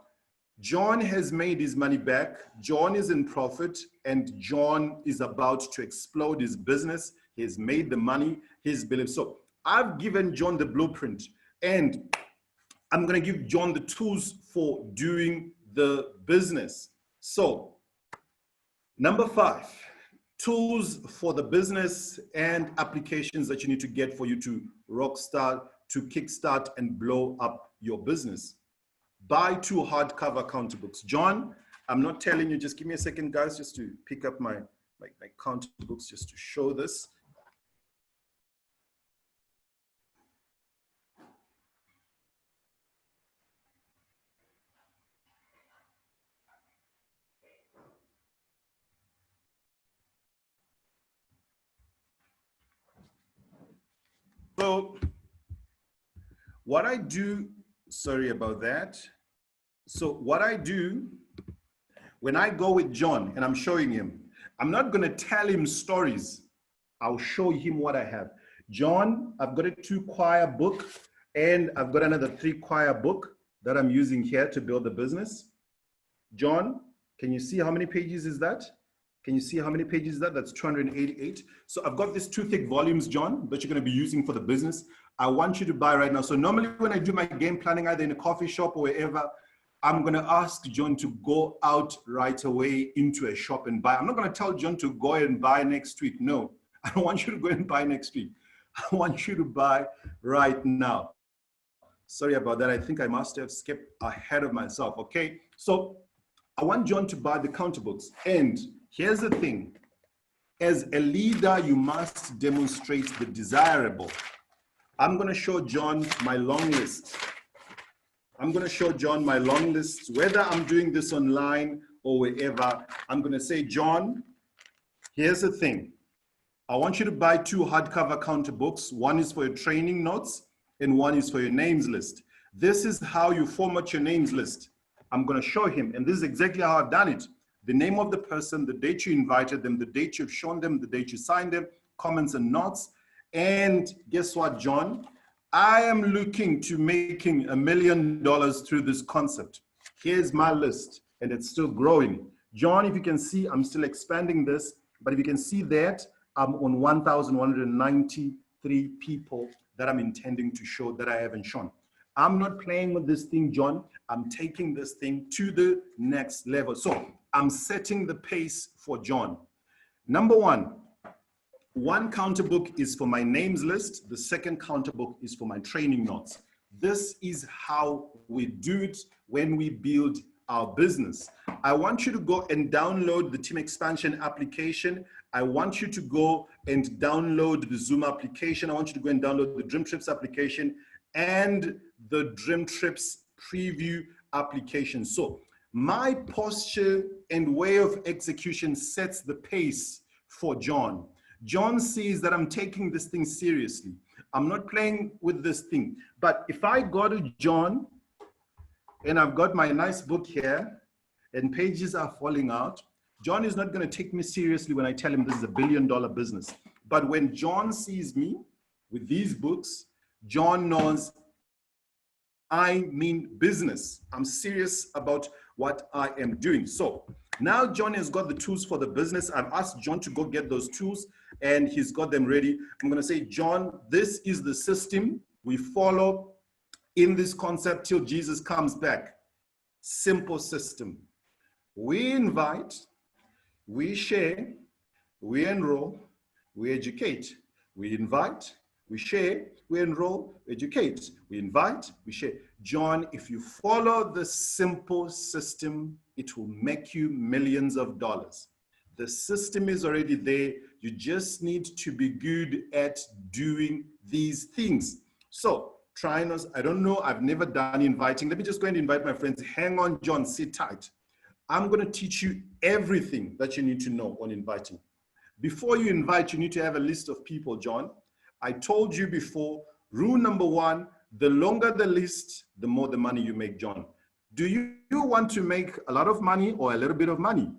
John has made his money back. John is in profit, and John is about to explode his business. He has made the money, he's believed. So I've given John the blueprint, and I'm going to give John the tools for doing the business. So number 5, tools for the business and applications that you need to get for you to rockstar, to kickstart and blow up your business. Buy 2 hardcover counter books. John, I'm not telling you, just give me a second, guys, just to pick up my counter books just to show this. So what I do, sorry about that. So what I do when I go with John and I'm showing him, I'm not going to tell him stories. I'll show him what I have. John, I've got a 2 choir book, and I've got another 3 choir book that I'm using here to build the business. John, can you see how many pages is that? Can you see how many pages is that? That's 288. So I've got these 2 thick volumes, John, that you're going to be using for the business. I want you to buy right now. So normally when I do my game planning, either in a coffee shop or wherever, I'm going to ask John to go out right away into a shop and buy. I'm not going to tell John to go and buy next week. No, I don't want you to go and buy next week. I want you to buy right now. Sorry about that. I think I must have skipped ahead of myself. Okay. So I want John to buy the counter books. And here's the thing. As a leader, you must demonstrate the desirable. I'm going to show John my long list. I'm going to show John my long list, whether I'm doing this online or wherever. I'm going to say, John, here's the thing. I want you to buy 2 hardcover counter books. One is for your training notes and one is for your names list. This is how you format your names list. I'm going to show him, and this is exactly how I've done it. The name of the person, the date you invited them, the date you've shown them, the date you signed them, comments and notes. And guess what, John? I am looking to making $1 million through this concept. Here's my list, and it's still growing. John, if you can see, I'm still expanding this, but if you can see that, I'm on 1,193 people that I'm intending to show that I haven't shown. I'm not playing with this thing, John. I'm taking this thing to the next level. So I'm setting the pace for John. Number 1 counter book is for my names list. The second counter book is for my training notes. This is how we do it when we build our business. I want you to go and download the Team Expansion application. I want you to go and download the Zoom application. I want you to go and download the Dream Trips application and the Dream Trips preview application. So my posture and way of execution sets the pace for John. John sees that I'm taking this thing seriously. I'm not playing with this thing. But if I go to John and I've got my nice book here and pages are falling out, John is not going to take me seriously when I tell him this is $1 billion business. But when John sees me with these books, John knows I mean business. I'm serious about what I am doing. So now John has got the tools for the business. I've asked John to go get those tools and he's got them ready. I'm going to say, John, this is the system we follow in this concept till Jesus comes back. Simple system. We invite, we share, we enroll, we educate. We invite, we share, we enroll, educate. We invite, we share. John, if you follow the simple system, it will make you millions of dollars. The system is already there. You just need to be good at doing these things. So Trynos, I don't know, I've never done inviting. Let me just go and invite my friends. Hang on, John, sit tight. I'm going to teach you everything that you need to know on inviting. Before you invite, you need to have a list of people, John. I told you before, rule number one, the longer the list, the more the money you make, John. Do you want to make a lot of money or a little bit of money?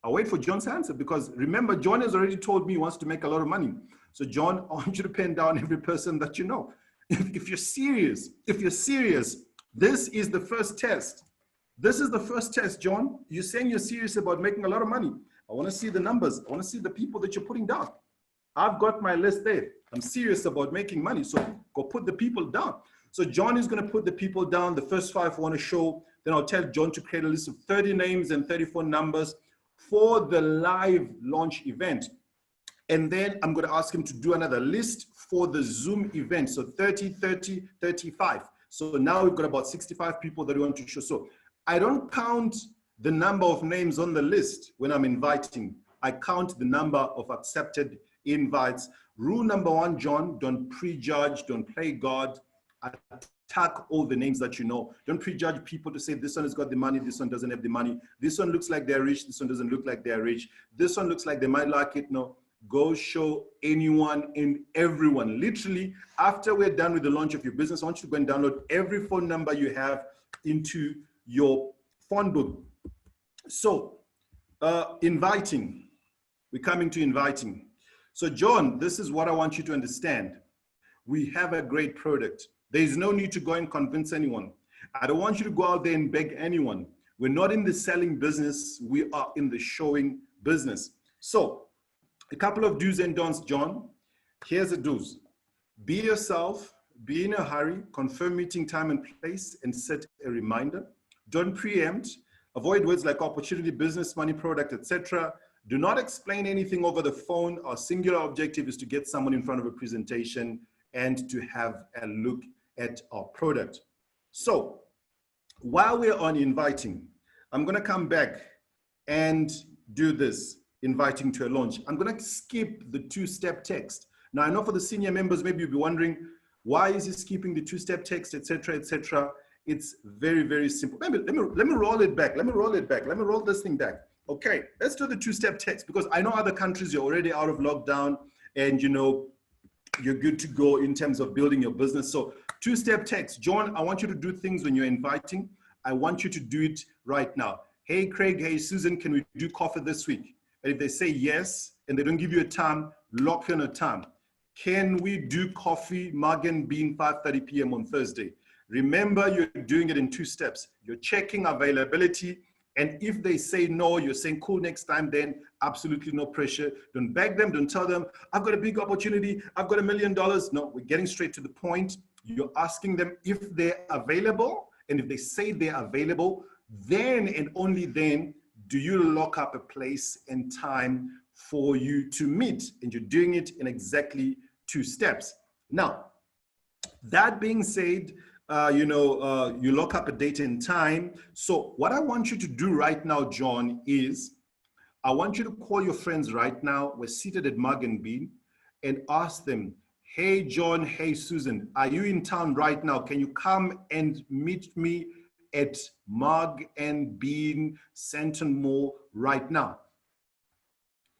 I'll wait for John's answer, because remember, John has already told me he wants to make a lot of money. So John, I want you to pen down every person that you know. If you're serious, this is the first test. This is the first test, John. You're saying you're serious about making a lot of money. I want to see the numbers. I want to see the people that you're putting down. I've got my list there. I'm serious about making money. So go put the people down. So John is going to put the people down. The first 5 I want to show. Then I'll tell John to create a list of 30 names and 34 numbers for the live launch event. And then I'm going to ask him to do another list for the Zoom event. So 30, 30, 35. So now we've got about 65 people that we want to show. So I don't count the number of names on the list when I'm inviting. I count the number of accepted invites. Rule number one, John, don't prejudge, don't play God. Attack all the names that you know. Don't prejudge people to say this one has got the money, this one doesn't have the money. This one looks like they're rich, this one doesn't look like they're rich. This one looks like they might like it. No, go show anyone and everyone. Literally, after we're done with the launch of your business, I want you to go and download every phone number you have into your phone book. So, inviting. We're coming to inviting. So, John, this is what I want you to understand. We have a great product. There is no need to go and convince anyone. I don't want you to go out there and beg anyone. We're not in the selling business. We are in the showing business. So, a couple of do's and don'ts, John. Here's the do's. Be yourself, be in a hurry, confirm meeting time and place, and set a reminder. Don't preempt. Avoid words like opportunity, business, money, product, etc. Do not explain anything over the phone. Our singular objective is to get someone in front of a presentation and to have a look at our product. So while we're on inviting, I'm going to come back and do this, inviting to a launch. I'm going to skip the two-step text. Now, I know for the senior members, maybe you'll be wondering, why is he skipping the two-step text, etc., etc.? It's very, very simple. Let me roll it back. Let me roll this thing back. Okay, let's do the two-step text, because I know other countries, you're already out of lockdown and you know, you're good to go in terms of building your business. So two-step text. John, I want you to do things when you're inviting. I want you to do it right now. Hey, Craig, hey, Susan, can we do coffee this week? And if they say yes, and they don't give you a time, lock in a time. Can we do coffee, mug and bean, 5:30 p.m. on Thursday? Remember, you're doing it in two steps. You're checking availability. And if they say no, you're saying, cool, next time, then absolutely no pressure. Don't beg them. Don't tell them, I've got a big opportunity. I've got $1 million. No, we're getting straight to the point. You're asking them if they're available. And if they say they're available, then and only then do you lock up a place and time for you to meet. And you're doing it in exactly two steps. Now, that being said, you lock up a date and time. So what I want you to do right now, John, is I want you to call your friends right now. We're seated at Mug and Bean, and ask them, hey, John, hey, Susan, are you in town right now? Can you come and meet me at Mug and Bean, Santon Mall right now?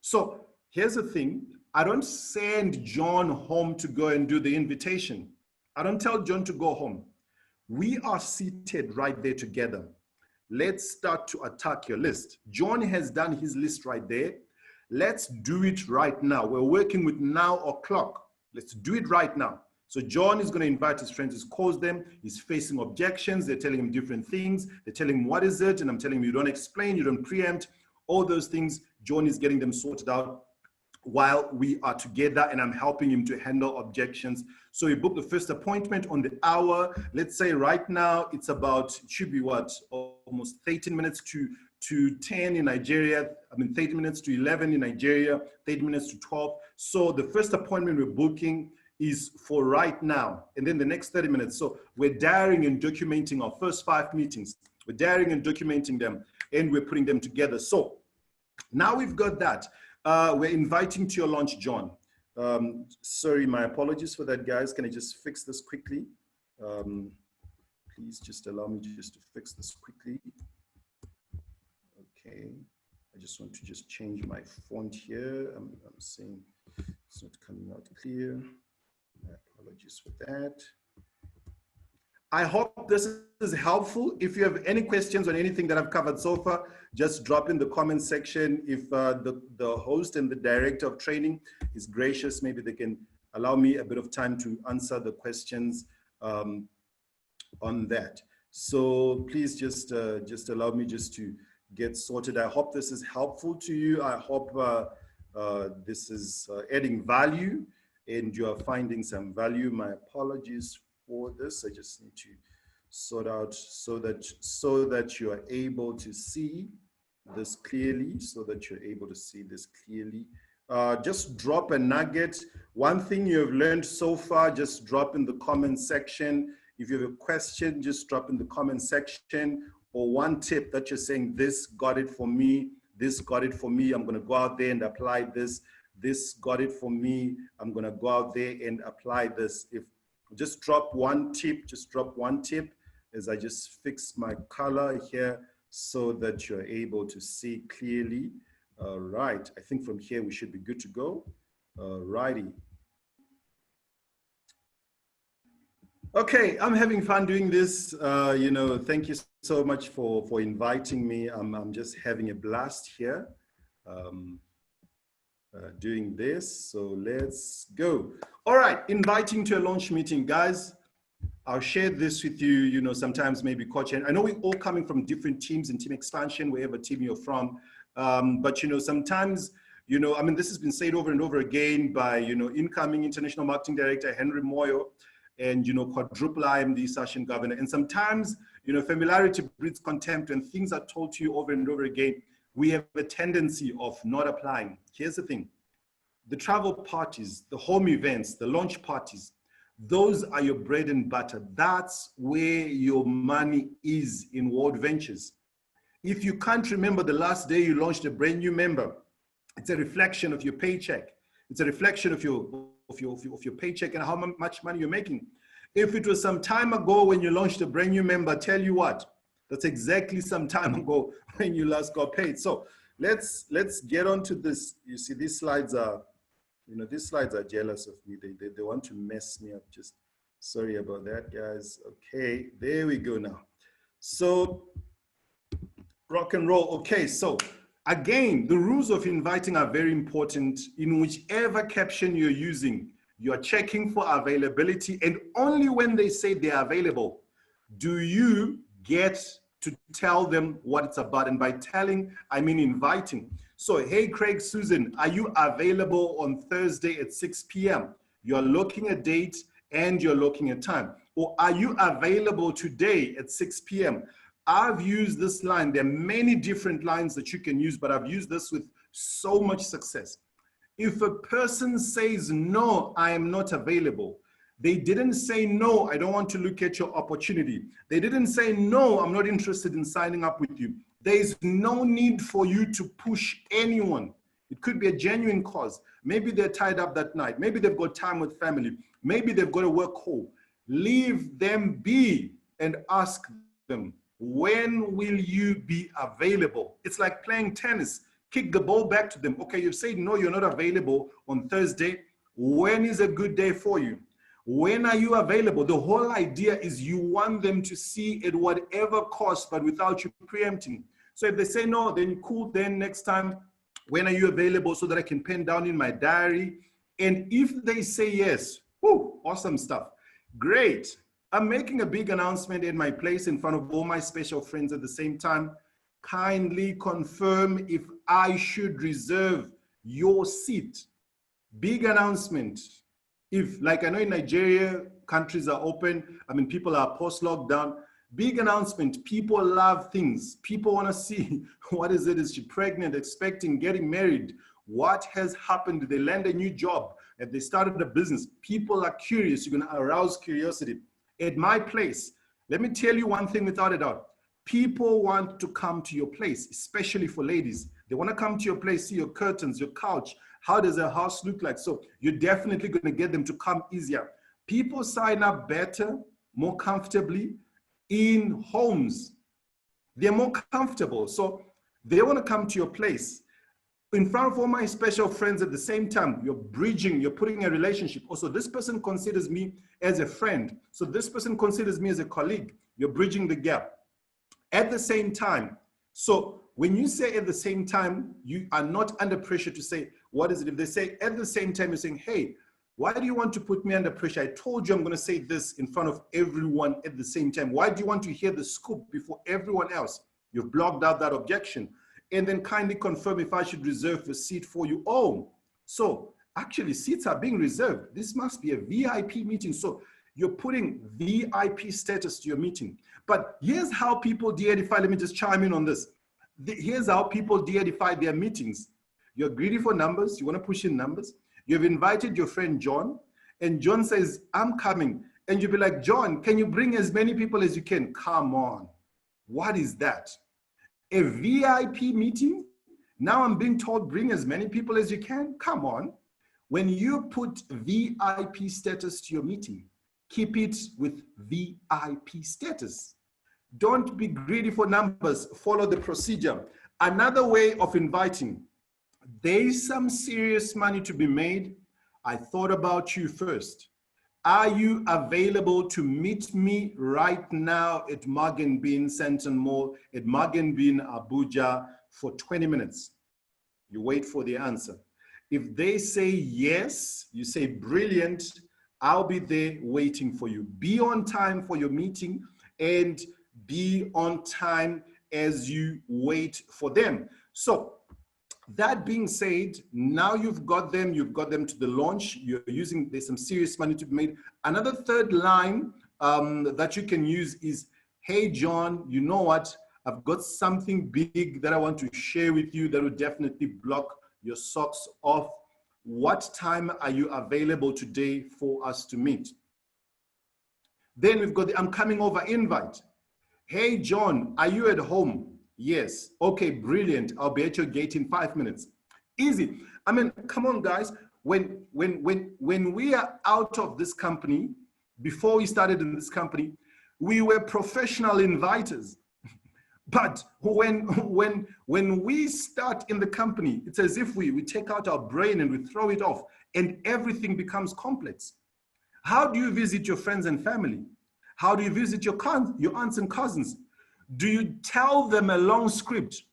So here's the thing. I don't send John home to go and do the invitation. I don't tell John to go home. We are seated right there together. Let's start to attack your list. John has done his list right there. Let's do it right now. We're working with now o'clock. Let's do it right now. So John is going to invite his friends, he's called them, he's facing objections, they're telling him different things, they're telling him what is it, and I'm telling him you don't explain, you don't preempt, all those things. John is getting them sorted out while we are together, and I'm helping him to handle objections. So we booked the first appointment on the hour. Let's say right now it's about, it should be what, almost 13 minutes to 10 in Nigeria. 30 minutes to 11 in Nigeria, 30 minutes to 12. So the first appointment we're booking is for right now, and then the next 30 minutes. So we're diarying and documenting our first 5 meetings. We're diarying and documenting them, and we're putting them together. So now we've got that. We're inviting to your launch, John. Sorry, my apologies for that, guys. Can I just fix this quickly? Please just allow me just to fix this quickly. Okay, I just want to just change my font here. I'm saying it's not coming out clear. My apologies for that. I hope this is helpful. If you have any questions on anything that I've covered so far, just drop in the comment section. If the host and the director of training is gracious, maybe they can allow me a bit of time to answer the questions on that. So please just allow me just to get sorted. I hope this is helpful to you. I hope this is adding value and you are finding some value. My apologies for this. I just need to sort out so that you are able to see this clearly, just drop a nugget. One thing you have learned so far, just drop in the comment section. If you have a question, just drop in the comment section, or one tip that you're saying, this got it for me, this got it for me, I'm gonna go out there and apply this, this got it for me, I'm gonna go out there and apply this. If just drop one tip, as I just fix my color here so that you're able to see clearly. All right, I think from here we should be good to go. All righty. Okay, I'm having fun doing this. You know, thank you so much for inviting me. I'm just having a blast here doing this. So let's go. All right, inviting to a launch meeting, guys. I'll share this with you. You know, sometimes maybe coach, and I know we're all coming from different teams and team expansion, wherever team you're from. But you know, sometimes, you know, I mean, this has been said over and over again by, you know, incoming international marketing director Henry Moyo, and, you know, quadruple IMD session governor. And sometimes, you know, familiarity breeds contempt. When things are told to you over and over again, we have a tendency of not applying. Here's the thing. The travel parties, the home events, the launch parties, those are your bread and butter. That's where your money is in World Ventures. If you can't remember the last day you launched a brand new member, it's a reflection of your paycheck. It's a reflection of your paycheck and how much money you're making. If it was some time ago when you launched a brand new member, tell you what, that's exactly some time ago when you last got paid. So let's get on to this. You see, these slides are, you know, these slides are jealous of me. They want to mess me up. Just sorry about that, guys. Okay, there we go now. So rock and roll. Okay, so again, the rules of inviting are very important. In whichever caption you're using, you're checking for availability, and only when they say they're available do you get to tell them what it's about. And by telling, I mean inviting. So, hey, Craig, Susan, are you available on Thursday at 6 p.m.? You're looking at date and you're looking at time. Or are you available today at 6 p.m.? I've used this line. There are many different lines that you can use, but I've used this with so much success. If a person says, no, I am not available, they didn't say, no, I don't want to look at your opportunity. They didn't say, no, I'm not interested in signing up with you. There is no need for you to push anyone. It could be a genuine cause. Maybe they're tied up that night. Maybe they've got time with family. Maybe they've got a work call. Leave them be and ask them, when will you be available? It's like playing tennis. Kick the ball back to them. Okay, you've said, no, you're not available on Thursday. When is a good day for you? When are you available? The whole idea is you want them to see at whatever cost, but without you preempting. So if they say no, then cool, then next time, when are you available so that I can pen down in my diary? And if they say yes, whoo, awesome stuff. Great. I'm making a big announcement in my place in front of all my special friends at the same time. Kindly confirm if I should reserve your seat. Big announcement. If, like I know in Nigeria, countries are open, I mean, people are post-lockdown. Big announcement, people love things. People want to see, what is it? Is she pregnant, expecting, getting married? What has happened? Did they land a new job? Have they started a business? People are curious. You're going to arouse curiosity. At my place, let me tell you one thing without a doubt. People want to come to your place, especially for ladies. They want to come to your place, see your curtains, your couch. How does a house look like? So you're definitely going to get them to come easier. People sign up better, more comfortably in homes. They're more comfortable. So they want to come to your place. In front of all my special friends at the same time, you're bridging, you're putting a relationship. Also, this person considers me as a friend. So this person considers me as a colleague. You're bridging the gap. At the same time, so when you say at the same time, you are not under pressure to say, what is it? If they say at the same time, you're saying, hey, why do you want to put me under pressure? I told you I'm going to say this in front of everyone at the same time. Why do you want to hear the scoop before everyone else? You've blocked out that objection. And then kindly confirm if I should reserve a seat for you. Oh, so actually seats are being reserved. This must be a VIP meeting. So you're putting VIP status to your meeting. But here's how people de-edify. Let me just chime in on this. Here's how people de-edify their meetings. You're greedy for numbers. You want to push in numbers. You've invited your friend John, and John says, I'm coming. And you'll be like, John, can you bring as many people as you can? Come on. What is that? A VIP meeting? Now I'm being told, bring as many people as you can? Come on. When you put VIP status to your meeting, keep it with VIP status. Don't be greedy for numbers. Follow the procedure. Another way of inviting, there's some serious money to be made. I thought about you first. Are you available to meet me right now at Mug and Bean Centre Mall at Mug and Bean Abuja for 20 minutes? You wait for the answer. If they say yes, you say, brilliant, I'll be there waiting for you. Be on time for your meeting and be on time as you wait for them. So that being said, now you've got them to the launch. You're using, there's some serious money to be made. Another third line that you can use is, hey, John, you know what? I've got something big that I want to share with you that will definitely block your socks off. What time are you available today for us to meet? Then we've got the I'm coming over invite. Hey, John, are you at home? Yes. Okay, brilliant. I'll be at your gate in 5 minutes. Easy. I mean, come on, guys. When we are out of this company, before we started in this company, we were professional inviters. But when we start in the company, it's as if we take out our brain and we throw it off and everything becomes complex. How do you visit your friends and family? How do you visit your aunts and cousins? Do you tell them a long script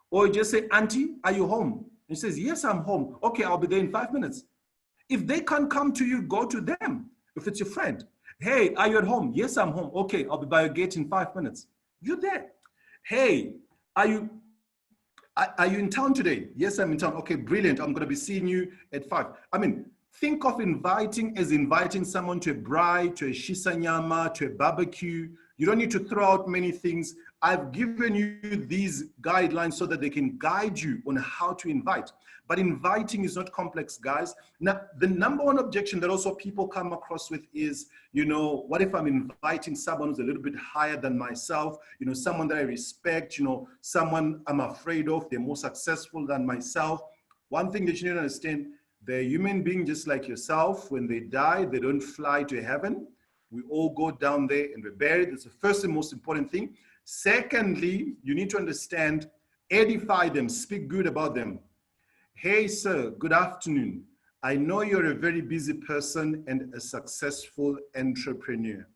or you just say, Auntie, are you home? And she says, yes, I'm home. Okay, I'll be there in 5 minutes. If they can't come to you, go to them. If it's your friend, hey, are you at home? Yes, I'm home. Okay, I'll be by your gate in 5 minutes. You're there. Hey, are you in town today? Yes, I'm in town. Okay, brilliant. I'm going to be seeing you at 5. I mean, think of inviting as inviting someone to a bride, to a shisanyama, to a barbecue. You don't need to throw out many things. I've given you these guidelines so that they can guide you on how to invite. But inviting is not complex, guys. Now, the number one objection that also people come across with is, you know, what if I'm inviting someone who's a little bit higher than myself, you know, someone that I respect, you know, someone I'm afraid of, they're more successful than myself. One thing that you need to understand, they're human beings just like yourself. When they die, they don't fly to heaven. We all go down there and we're buried. That's the first and most important thing. Secondly, you need to understand, edify them, speak good about them. Hey, sir, good afternoon. I know you're a very busy person and a successful entrepreneur.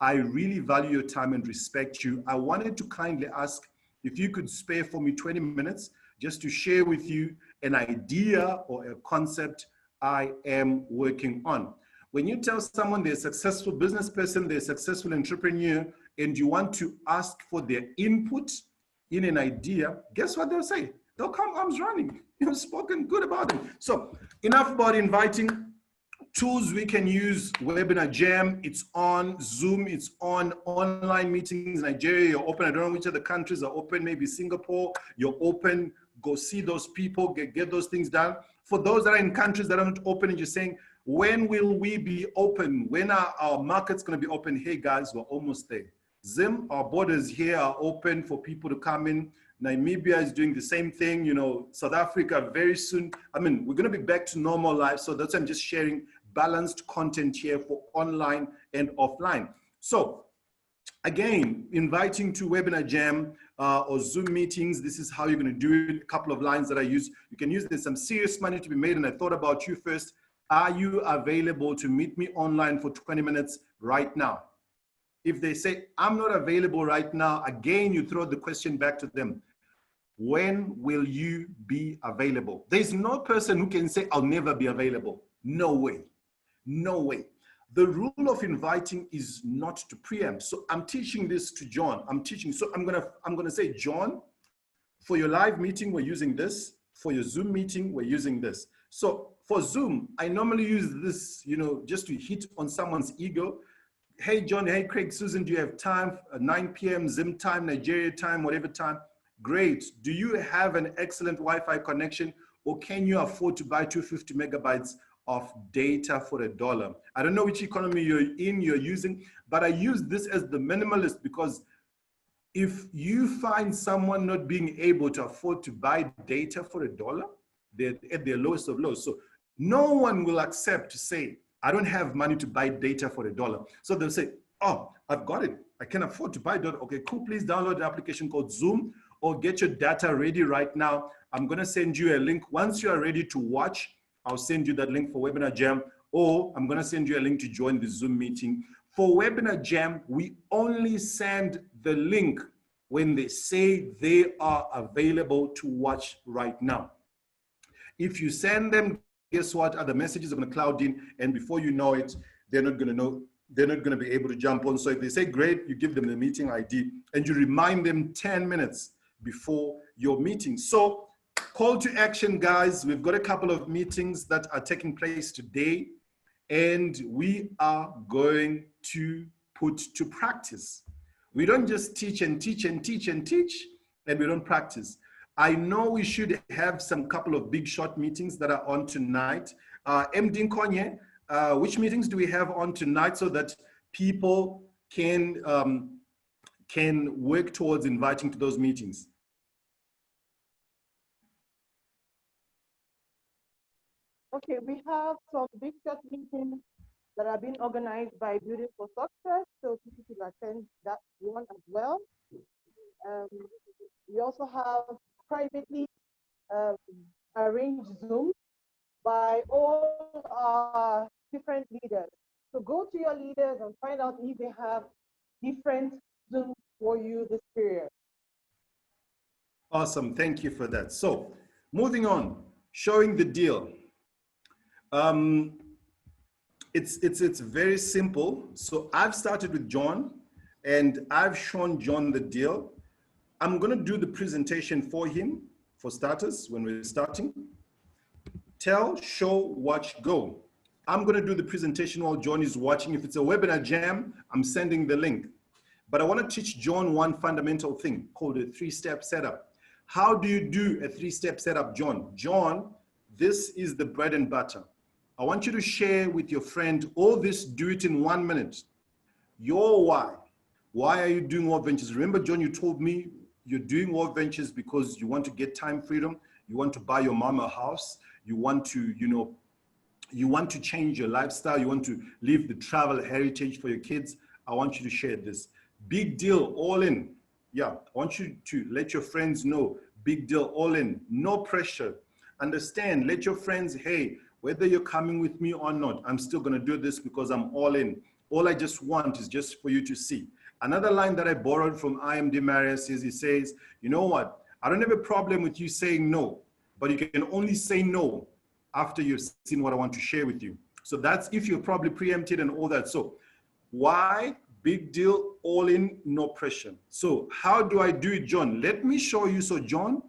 I really value your time and respect you. I wanted to kindly ask if you could spare for me 20 minutes just to share with you an idea or a concept I am working on. When you tell someone they're a successful business person, they're a successful entrepreneur, and you want to ask for their input in an idea, guess what they'll say? They'll come arms running. You've spoken good about them. So enough about inviting. Tools we can use, Webinar Jam, it's on, Zoom, it's on, online meetings, Nigeria, you're open. I don't know which other countries are open, maybe Singapore, you're open, go see those people, get those things done. For those that are in countries that are not open and you're saying, when will we be open? When are our markets going to be open? Hey guys, we're almost there. Zim, our borders here are open for people to come in. Namibia is doing the same thing, you know, South Africa very soon. I mean, we're going to be back to normal life. So that's why I'm just sharing balanced content here for online and offline. So again, inviting to Webinar Jam or Zoom meetings. This is how you're going to do it. A couple of lines that I use. You can use there's some serious money to be made. And I thought about you first. Are you available to meet me online for 20 minutes right now? If they say, I'm not available right now, again, you throw the question back to them. When will you be available? There's no person who can say, I'll never be available. No way. No way. The rule of inviting is not to preempt. So I'm teaching this to John. So I'm gonna say, John, for your live meeting, we're using this. For your Zoom meeting, we're using this. So for Zoom, I normally use this, you know, just to hit on someone's ego. Hey, John, hey, Craig, Susan, do you have time? 9 p.m. Zim time, Nigeria time, whatever time. Great. Do you have an excellent Wi-Fi connection, or can you afford to buy 250 megabytes of data for $1? I don't know which economy you're using, but I use this as the minimalist because if you find someone not being able to afford to buy data for $1, they're at their lowest of lows. So no one will accept to say, I don't have money to buy data for $1. So they'll say, oh, I've got it. I can afford to buy data. Okay, cool. Please download an application called Zoom or get your data ready right now. I'm going to send you a link. Once you are ready to watch, I'll send you that link for Webinar Jam, or I'm going to send you a link to join the Zoom meeting. For Webinar Jam, we only send the link when they say they are available to watch right now. If you send them, guess what? Other messages are going to cloud in, and before you know it, they're not going to know. They're not going to be able to jump on. So if they say great, you give them the meeting ID and you remind them 10 minutes before your meeting. So call to action, guys. We've got a couple of meetings that are taking place today, and we are going to put to practice. We don't just teach and teach and teach and teach, and we don't practice. I know we should have some couple of big short meetings that are on tonight. MD Nkonye, which meetings do we have on tonight so that people can work towards inviting to those meetings? Okay, we have some big short meetings that are being organized by Building for Success, so people can attend that one as well. We also have privately arranged Zoom by all our different leaders. So go to your leaders and find out if they have different Zoom for you this period. Awesome, thank you for that. So moving on, showing the deal. It's very simple. So I've started with John and I've shown John the deal. I'm going to do the presentation for him for starters when we're starting. Tell, show, watch, go. I'm going to do the presentation while John is watching. If it's a webinar jam, I'm sending the link. But I want to teach John one fundamental thing called a three-step setup. How do you do a three-step setup, John? John, this is the bread and butter. I want you to share with your friend all this, do it in 1 minute. Your why. Why are you doing World Ventures? Remember, John, you told me you're doing World Ventures because you want to get time freedom. You want to buy your mom a house. You want to, you want to change your lifestyle. You want to leave the travel heritage for your kids. I want you to share this. Big deal, all in. Yeah, I want you to let your friends know. Big deal, all in. No pressure. Understand, let your friends, hey, whether you're coming with me or not, I'm still going to do this because I'm all in. All I just want is just for you to see. Another line that I borrowed from IMD Marius is he says, you know what? I don't have a problem with you saying no, but you can only say no after you've seen what I want to share with you. So that's if you're probably preempted and all that. So why? Big deal, all in, no pressure. So how do I do it, John? Let me show you. So John,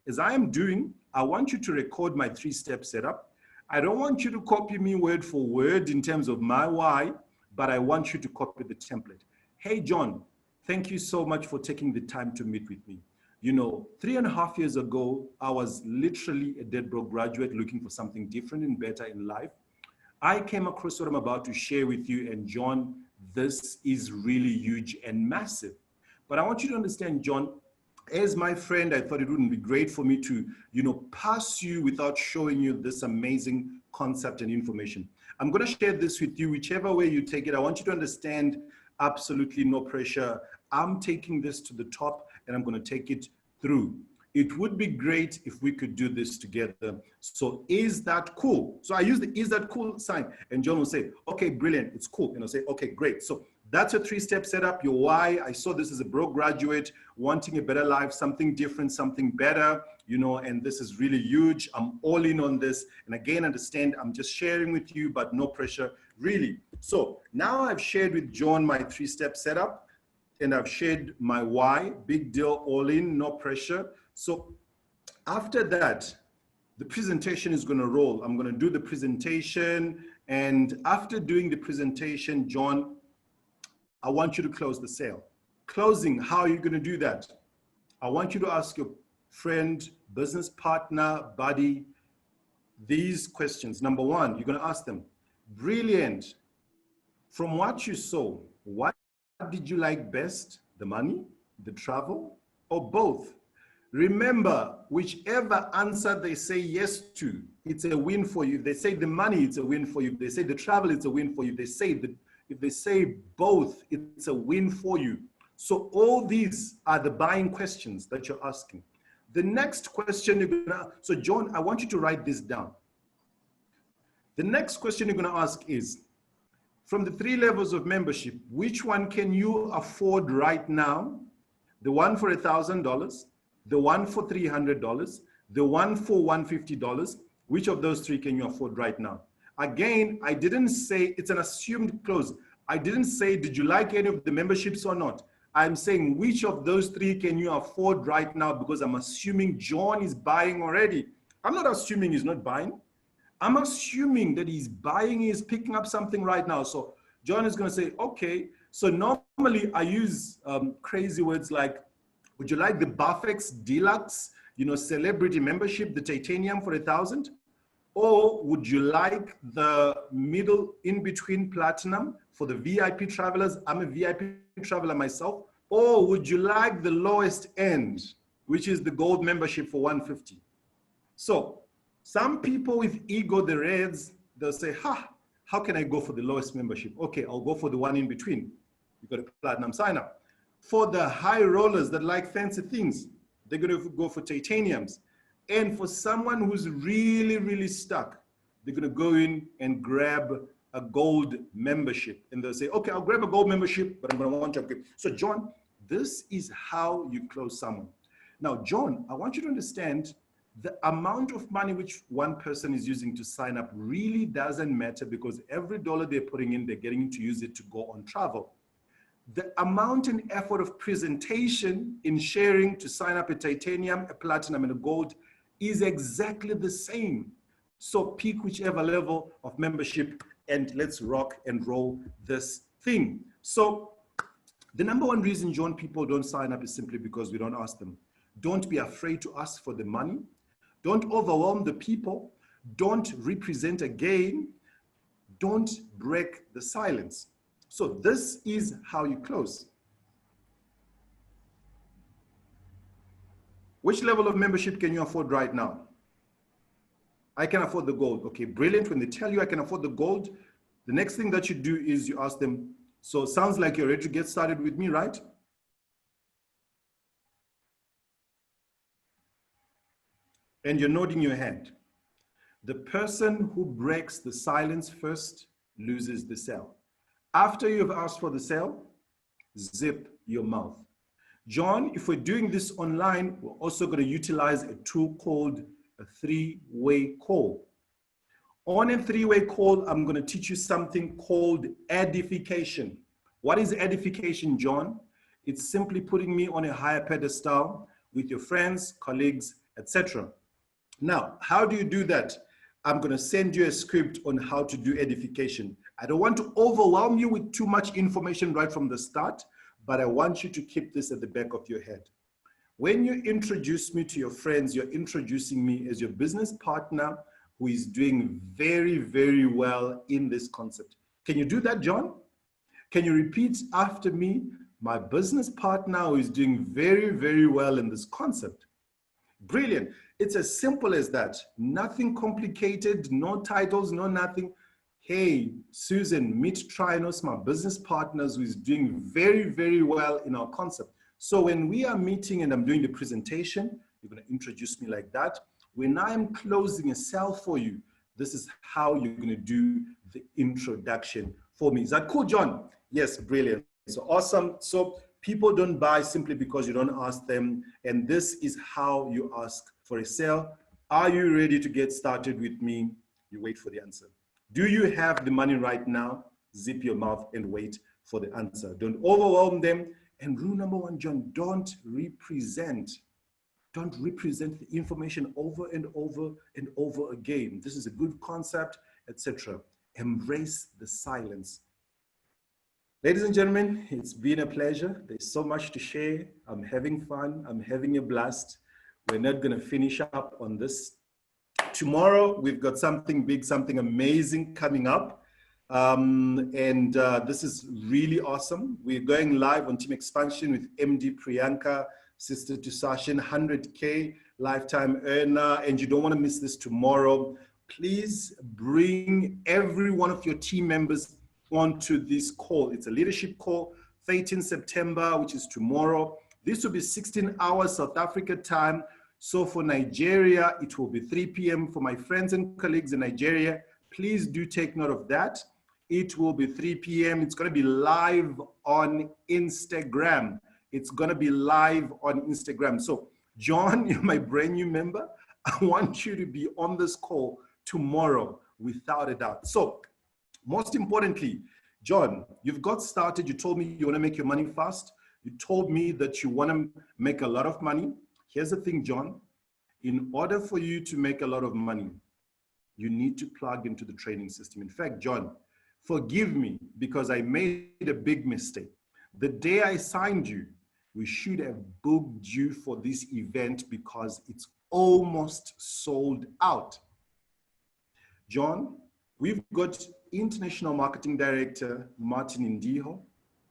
as I am doing, I want you to record my three-step setup. I don't want you to copy me word for word in terms of my why, but I want you to copy the template. Hey, John, thank you so much for taking the time to meet with me. You know, 3.5 years ago, I was literally a dead broke graduate looking for something different and better in life. I came across what I'm about to share with you, and John, this is really huge and massive. But I want you to understand, John, as my friend, I thought it wouldn't be great for me to, pass you without showing you this amazing concept and information. I'm going to share this with you, whichever way you take it. I want you to understand, absolutely no pressure. I'm taking this to the top and I'm going to take it through. It would be great if we could do this together. So is that cool? So I use the is that cool sign, and John will say, okay, brilliant, it's cool. And I'll say, okay, great. So that's a 3-step setup. Your why. I saw this as a broke graduate wanting a better life, something different, something better, and this is really huge. I'm all in on this. And again, understand, I'm just sharing with you, but no pressure, really. So now I've shared with John my 3-step setup, and I've shared my why, big deal, all in, no pressure. So after that, the presentation is going to roll. I'm going to do the presentation. And after doing the presentation, John, I want you to close the sale. Closing, how are you going to do that? I want you to ask your friend, business partner, buddy, these questions. Number one, you're going to ask them, brilliant. From what you saw, what did you like best? The money, the travel, or both? Remember, whichever answer they say yes to, it's a win for you. If they say the money, it's a win for you. If they say the travel, it's a win for you. If they say both, it's a win for you. So all these are the buying questions that you're asking. The next question you're gonna, so John, I want you to write this down. The next question you're gonna ask is, from the 3 levels of membership, which one can you afford right now? The one for $1,000, the one for $300, the one for $150. Which of those 3 can you afford right now? Again, I didn't say, it's an assumed close. I didn't say, did you like any of the memberships or not? I'm saying, which of those 3 can you afford right now? Because I'm assuming John is buying already. I'm not assuming he's not buying. I'm assuming that he's buying, he's picking up something right now. So John is going to say, okay. So normally I use crazy words like, would you like the Buffett's Deluxe, celebrity membership, the titanium for $1,000? Or would you like the middle in-between platinum for the VIP travelers? I'm a VIP traveler myself. Or would you like the lowest end, which is the gold membership for $150? So some people with ego, the reds, they'll say, how can I go for the lowest membership? Okay, I'll go for the one in between. You got a platinum sign up. For the high rollers that like fancy things, they're going to go for titaniums. And for someone who's really, really stuck, they're going to go in and grab a gold membership. And they'll say, okay, I'll grab a gold membership, but I'm going to want to upgrade. So John, this is how you close someone. Now, John, I want you to understand the amount of money which one person is using to sign up really doesn't matter, because every dollar they're putting in, they're getting to use it to go on travel. The amount and effort of presentation in sharing to sign up a titanium, a platinum, and a gold is exactly the same. So pick whichever level of membership and let's rock and roll this thing. So the number one reason, John, people don't sign up is simply because we don't ask them. Don't be afraid to ask for the money. Don't overwhelm the people. Don't represent again. Don't break the silence. So this is how you close. Which level of membership can you afford right now? I can afford the gold. Okay, brilliant. When they tell you I can afford the gold, the next thing that you do is you ask them, so it sounds like you're ready to get started with me, right? And you're nodding your head. The person who breaks the silence first loses the sale. After you've asked for the sale, zip your mouth. John, if we're doing this online, we're also going to utilize a tool called a 3-way call. On a 3-way call, I'm going to teach you something called edification. What is edification, John? It's simply putting me on a higher pedestal with your friends, colleagues, etc. Now, how do you do that? I'm going to send you a script on how to do edification. I don't want to overwhelm you with too much information right from the start, but I want you to keep this at the back of your head. When you introduce me to your friends, you're introducing me as your business partner who is doing very, very well in this concept. Can you do that, John? Can you repeat after me? my business partner who is doing very, very well in this concept. Brilliant. It's as simple as that. Nothing complicated, no titles, no nothing. Hey, Susan, meet Trynos, my business partners who is doing very, very well in our concept. So when we are meeting and I'm doing the presentation, you're going to introduce me like that. When I'm closing a sale for you, this is how you're going to do the introduction for me. Is that cool, John? Yes, brilliant. So awesome. So people don't buy simply because you don't ask them. And this is how you ask for a sale. Are you ready to get started with me? You wait for the answer. Do you have the money right now? Zip your mouth and wait for the answer. Don't overwhelm them. And rule number one, John, don't represent the information over and over and over again. This is a good concept, etc. Embrace the silence. Ladies and gentlemen, it's been a pleasure. There's so much to share. I'm having fun. I'm having a blast. We're not going to finish up on this. Tomorrow, we've got something big, something amazing coming up. This is really awesome. We're going live on Team Expansion with MD Priyanka, sister to Sachin, 100K lifetime earner, and you don't want to miss this tomorrow. Please bring every one of your team members onto this call. It's a leadership call, 13 September, which is tomorrow. This will be 16 hours South Africa time. So for Nigeria, it will be 3 p.m. For my friends and colleagues in Nigeria, please do take note of that. It will be 3 p.m. It's going to be live on Instagram. It's going to be live on Instagram. So John, you're my brand new member. I want you to be on this call tomorrow without a doubt. So most importantly, John, you've got started. You told me you want to make your money fast. You told me that you want to make a lot of money. Here's the thing, John. In order for you to make a lot of money, you need to plug into the training system. In fact, John, forgive me because I made a big mistake. The day I signed you, we should have booked you for this event because it's almost sold out. John, we've got International Marketing Director, Martin Indiho.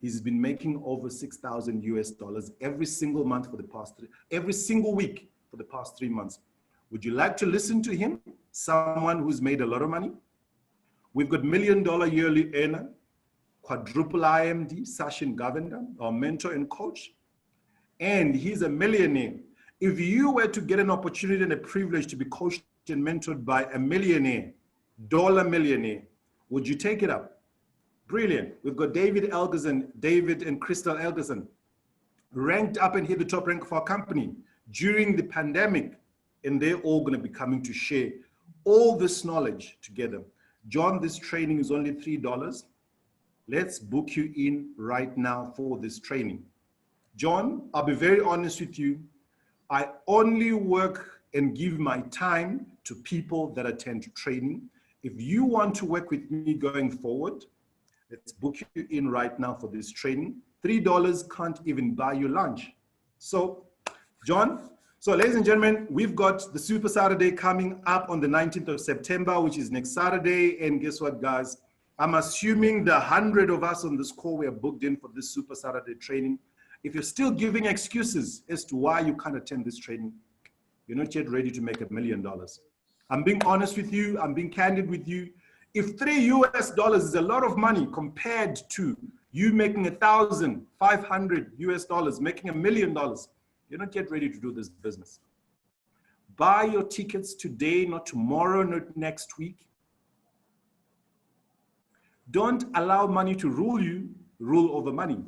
He's been making over $6,000 every single month for the past every single week for the past 3 months. Would you like to listen to him? Someone who's made a lot of money. We've got $1 million yearly earner, quadruple IMD, Sachin Govender, our mentor and coach. And he's a millionaire. If you were to get an opportunity and a privilege to be coached and mentored by a millionaire, dollar millionaire, would you take it up? Brilliant. We've got David and Crystal Elgerson, ranked up and hit the top rank of our company during the pandemic. And they're all going to be coming to share all this knowledge together. John, this training is only $3. Let's book you in right now for this training. John, I'll be very honest with you. I only work and give my time to people that attend training. If you want to work with me going forward, let's book you in right now for this training. $3 can't even buy you lunch. So, John, so ladies and gentlemen, we've got the Super Saturday coming up on the 19th of September, which is next Saturday. And guess what, guys? I'm assuming the 100 of us on this call, we are booked in for this Super Saturday training. If you're still giving excuses as to why you can't attend this training, you're not yet ready to make $1 million. I'm being honest with you. I'm being candid with you. If $3 is a lot of money compared to you making $1,500, making $1 million, you're not yet ready to do this business. Buy your tickets today, not tomorrow, not next week. Don't allow money to rule you, rule over money.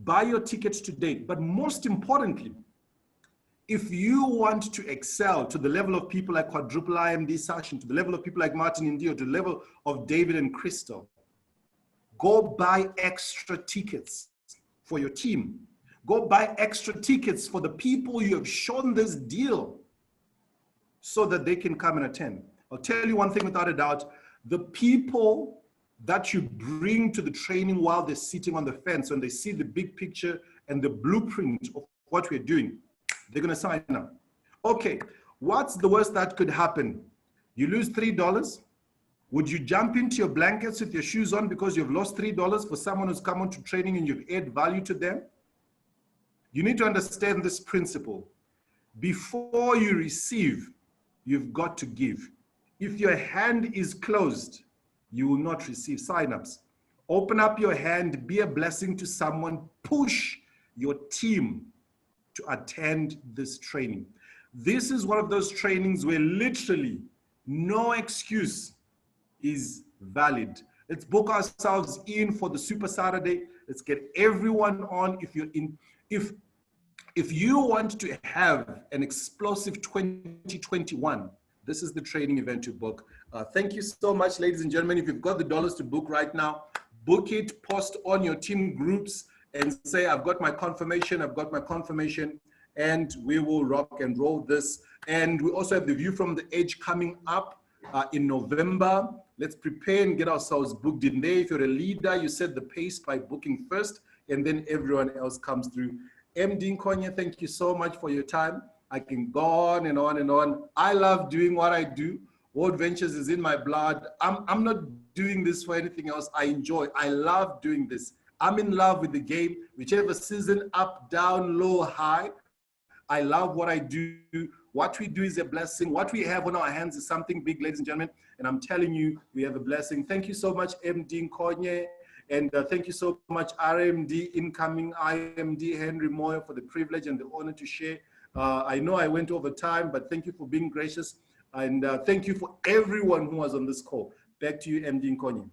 Buy your tickets today. But most importantly, if you want to excel to the level of people like Quadruple IMD Sachin, to the level of people like Martin Indio, to the level of David and Crystal, go buy extra tickets for your team. Go buy extra tickets for the people you have shown this deal so that they can come and attend. I'll tell you one thing without a doubt, the people that you bring to the training while they're sitting on the fence, when they see the big picture and the blueprint of what we're doing, they're going to sign up. Okay, what's the worst that could happen? You lose $3. Would you jump into your blankets with your shoes on because you've lost $3 for someone who's come on to training and you've added value to them? You need to understand this principle. Before you receive, you've got to give. If your hand is closed, you will not receive signups. Open up your hand, be a blessing to someone, push your team to attend this training. This is one of those trainings where literally no excuse is valid. Let's book ourselves in for the Super Saturday. Let's get everyone on. If you want to have an explosive 2021, this is the training event to book. Thank you so much, ladies and gentlemen. If you've got the dollars to book right now, book it, post on your team groups and say, I've got my confirmation, and we will rock and roll this. And we also have the View from the Edge coming up in November. Let's prepare and get ourselves booked in there. If you're a leader, you set the pace by booking first, and then everyone else comes through. MD Nkonya, thank you so much for your time. I can go on and on and on. I love doing what I do. World Ventures is in my blood. I'm not doing this for anything else. I love doing this. I'm in love with the game, whichever season, up, down, low, high. I love what I do. What we do is a blessing. What we have on our hands is something big, ladies and gentlemen. And I'm telling you, we have a blessing. Thank you so much, MD Nkonya. And thank you so much, RMD, incoming IMD, Henry Moyo, for the privilege and the honor to share. I know I went over time, but thank you for being gracious. And thank you for everyone who was on this call. Back to you, MD Nkonya.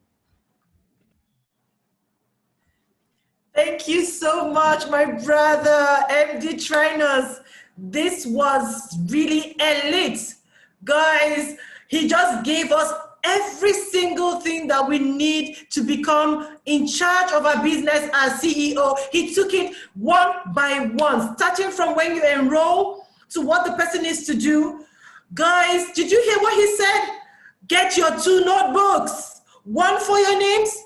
Thank you so much, my brother, MD Trynos. This was really elite. Guys, he just gave us every single thing that we need to become in charge of our business as CEO. He took it one by one, starting from when you enroll to what the person needs to do. Guys, did you hear what he said? Get your 2 notebooks, one for your names,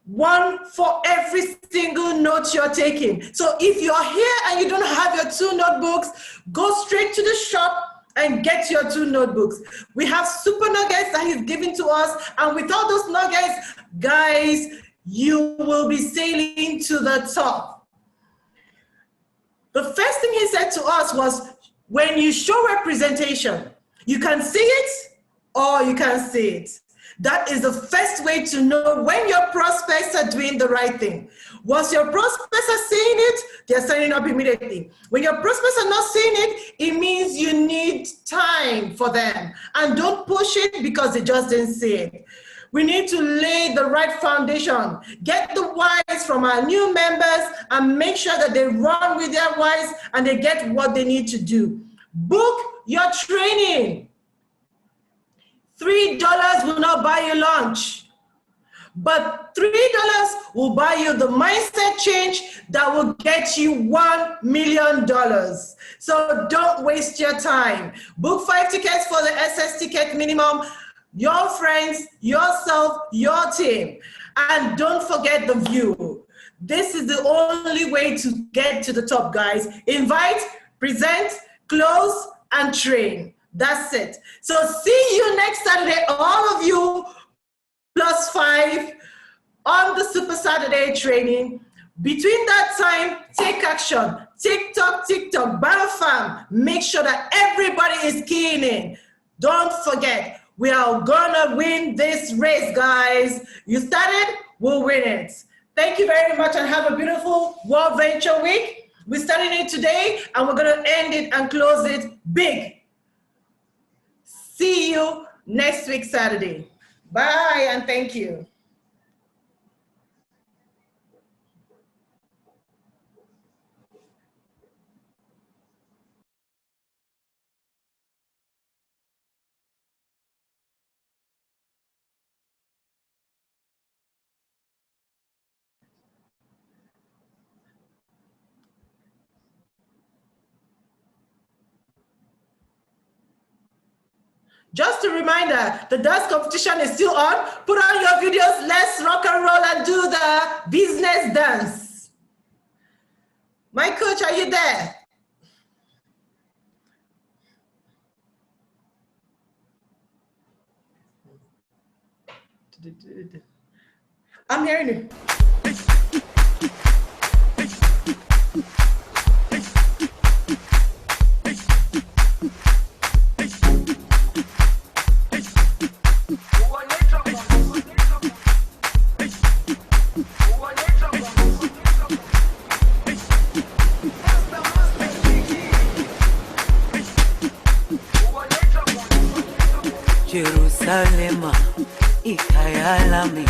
one for every single note you're taking. So if you're here and you don't have your 2 notebooks, go straight to the shop and get your 2 notebooks. We have super nuggets that he's giving to us, and without those nuggets, guys, you will be sailing to the top. The first thing he said to us was, when you show representation, you can see it or you can see it. That is the first way to know when your prospects are doing the right thing. Once your prospects are seeing it, they're signing up immediately. When your prospects are not seeing it, it means you need time for them. And don't push it because they just didn't see it. We need to lay the right foundation. Get the whys from our new members and make sure that they run with their whys and they get what they need to do. Book your training. $3 will not buy you lunch, but $3 will buy you the mindset change that will get you $1 million. So don't waste your time. Book 5 tickets for the SS ticket minimum, your friends, yourself, your team. And don't forget the view. This is the only way to get to the top, guys. Invite, present, close, and train. That's it. So see you next Saturday, all of you, +5 on the Super Saturday training. Between that time, take action. TikTok, BioFam. Make sure that everybody is keying in. Don't forget, we are gonna win this race, guys. You started, we'll win it. Thank you very much and have a beautiful World Venture Week. We're starting it today and we're gonna end it and close it big. See you next week, Saturday. Bye, and thank you. Just a reminder, the dance competition is still on. Put on your videos, let's rock and roll and do the business dance. My coach, are you there? I'm hearing you. ayalami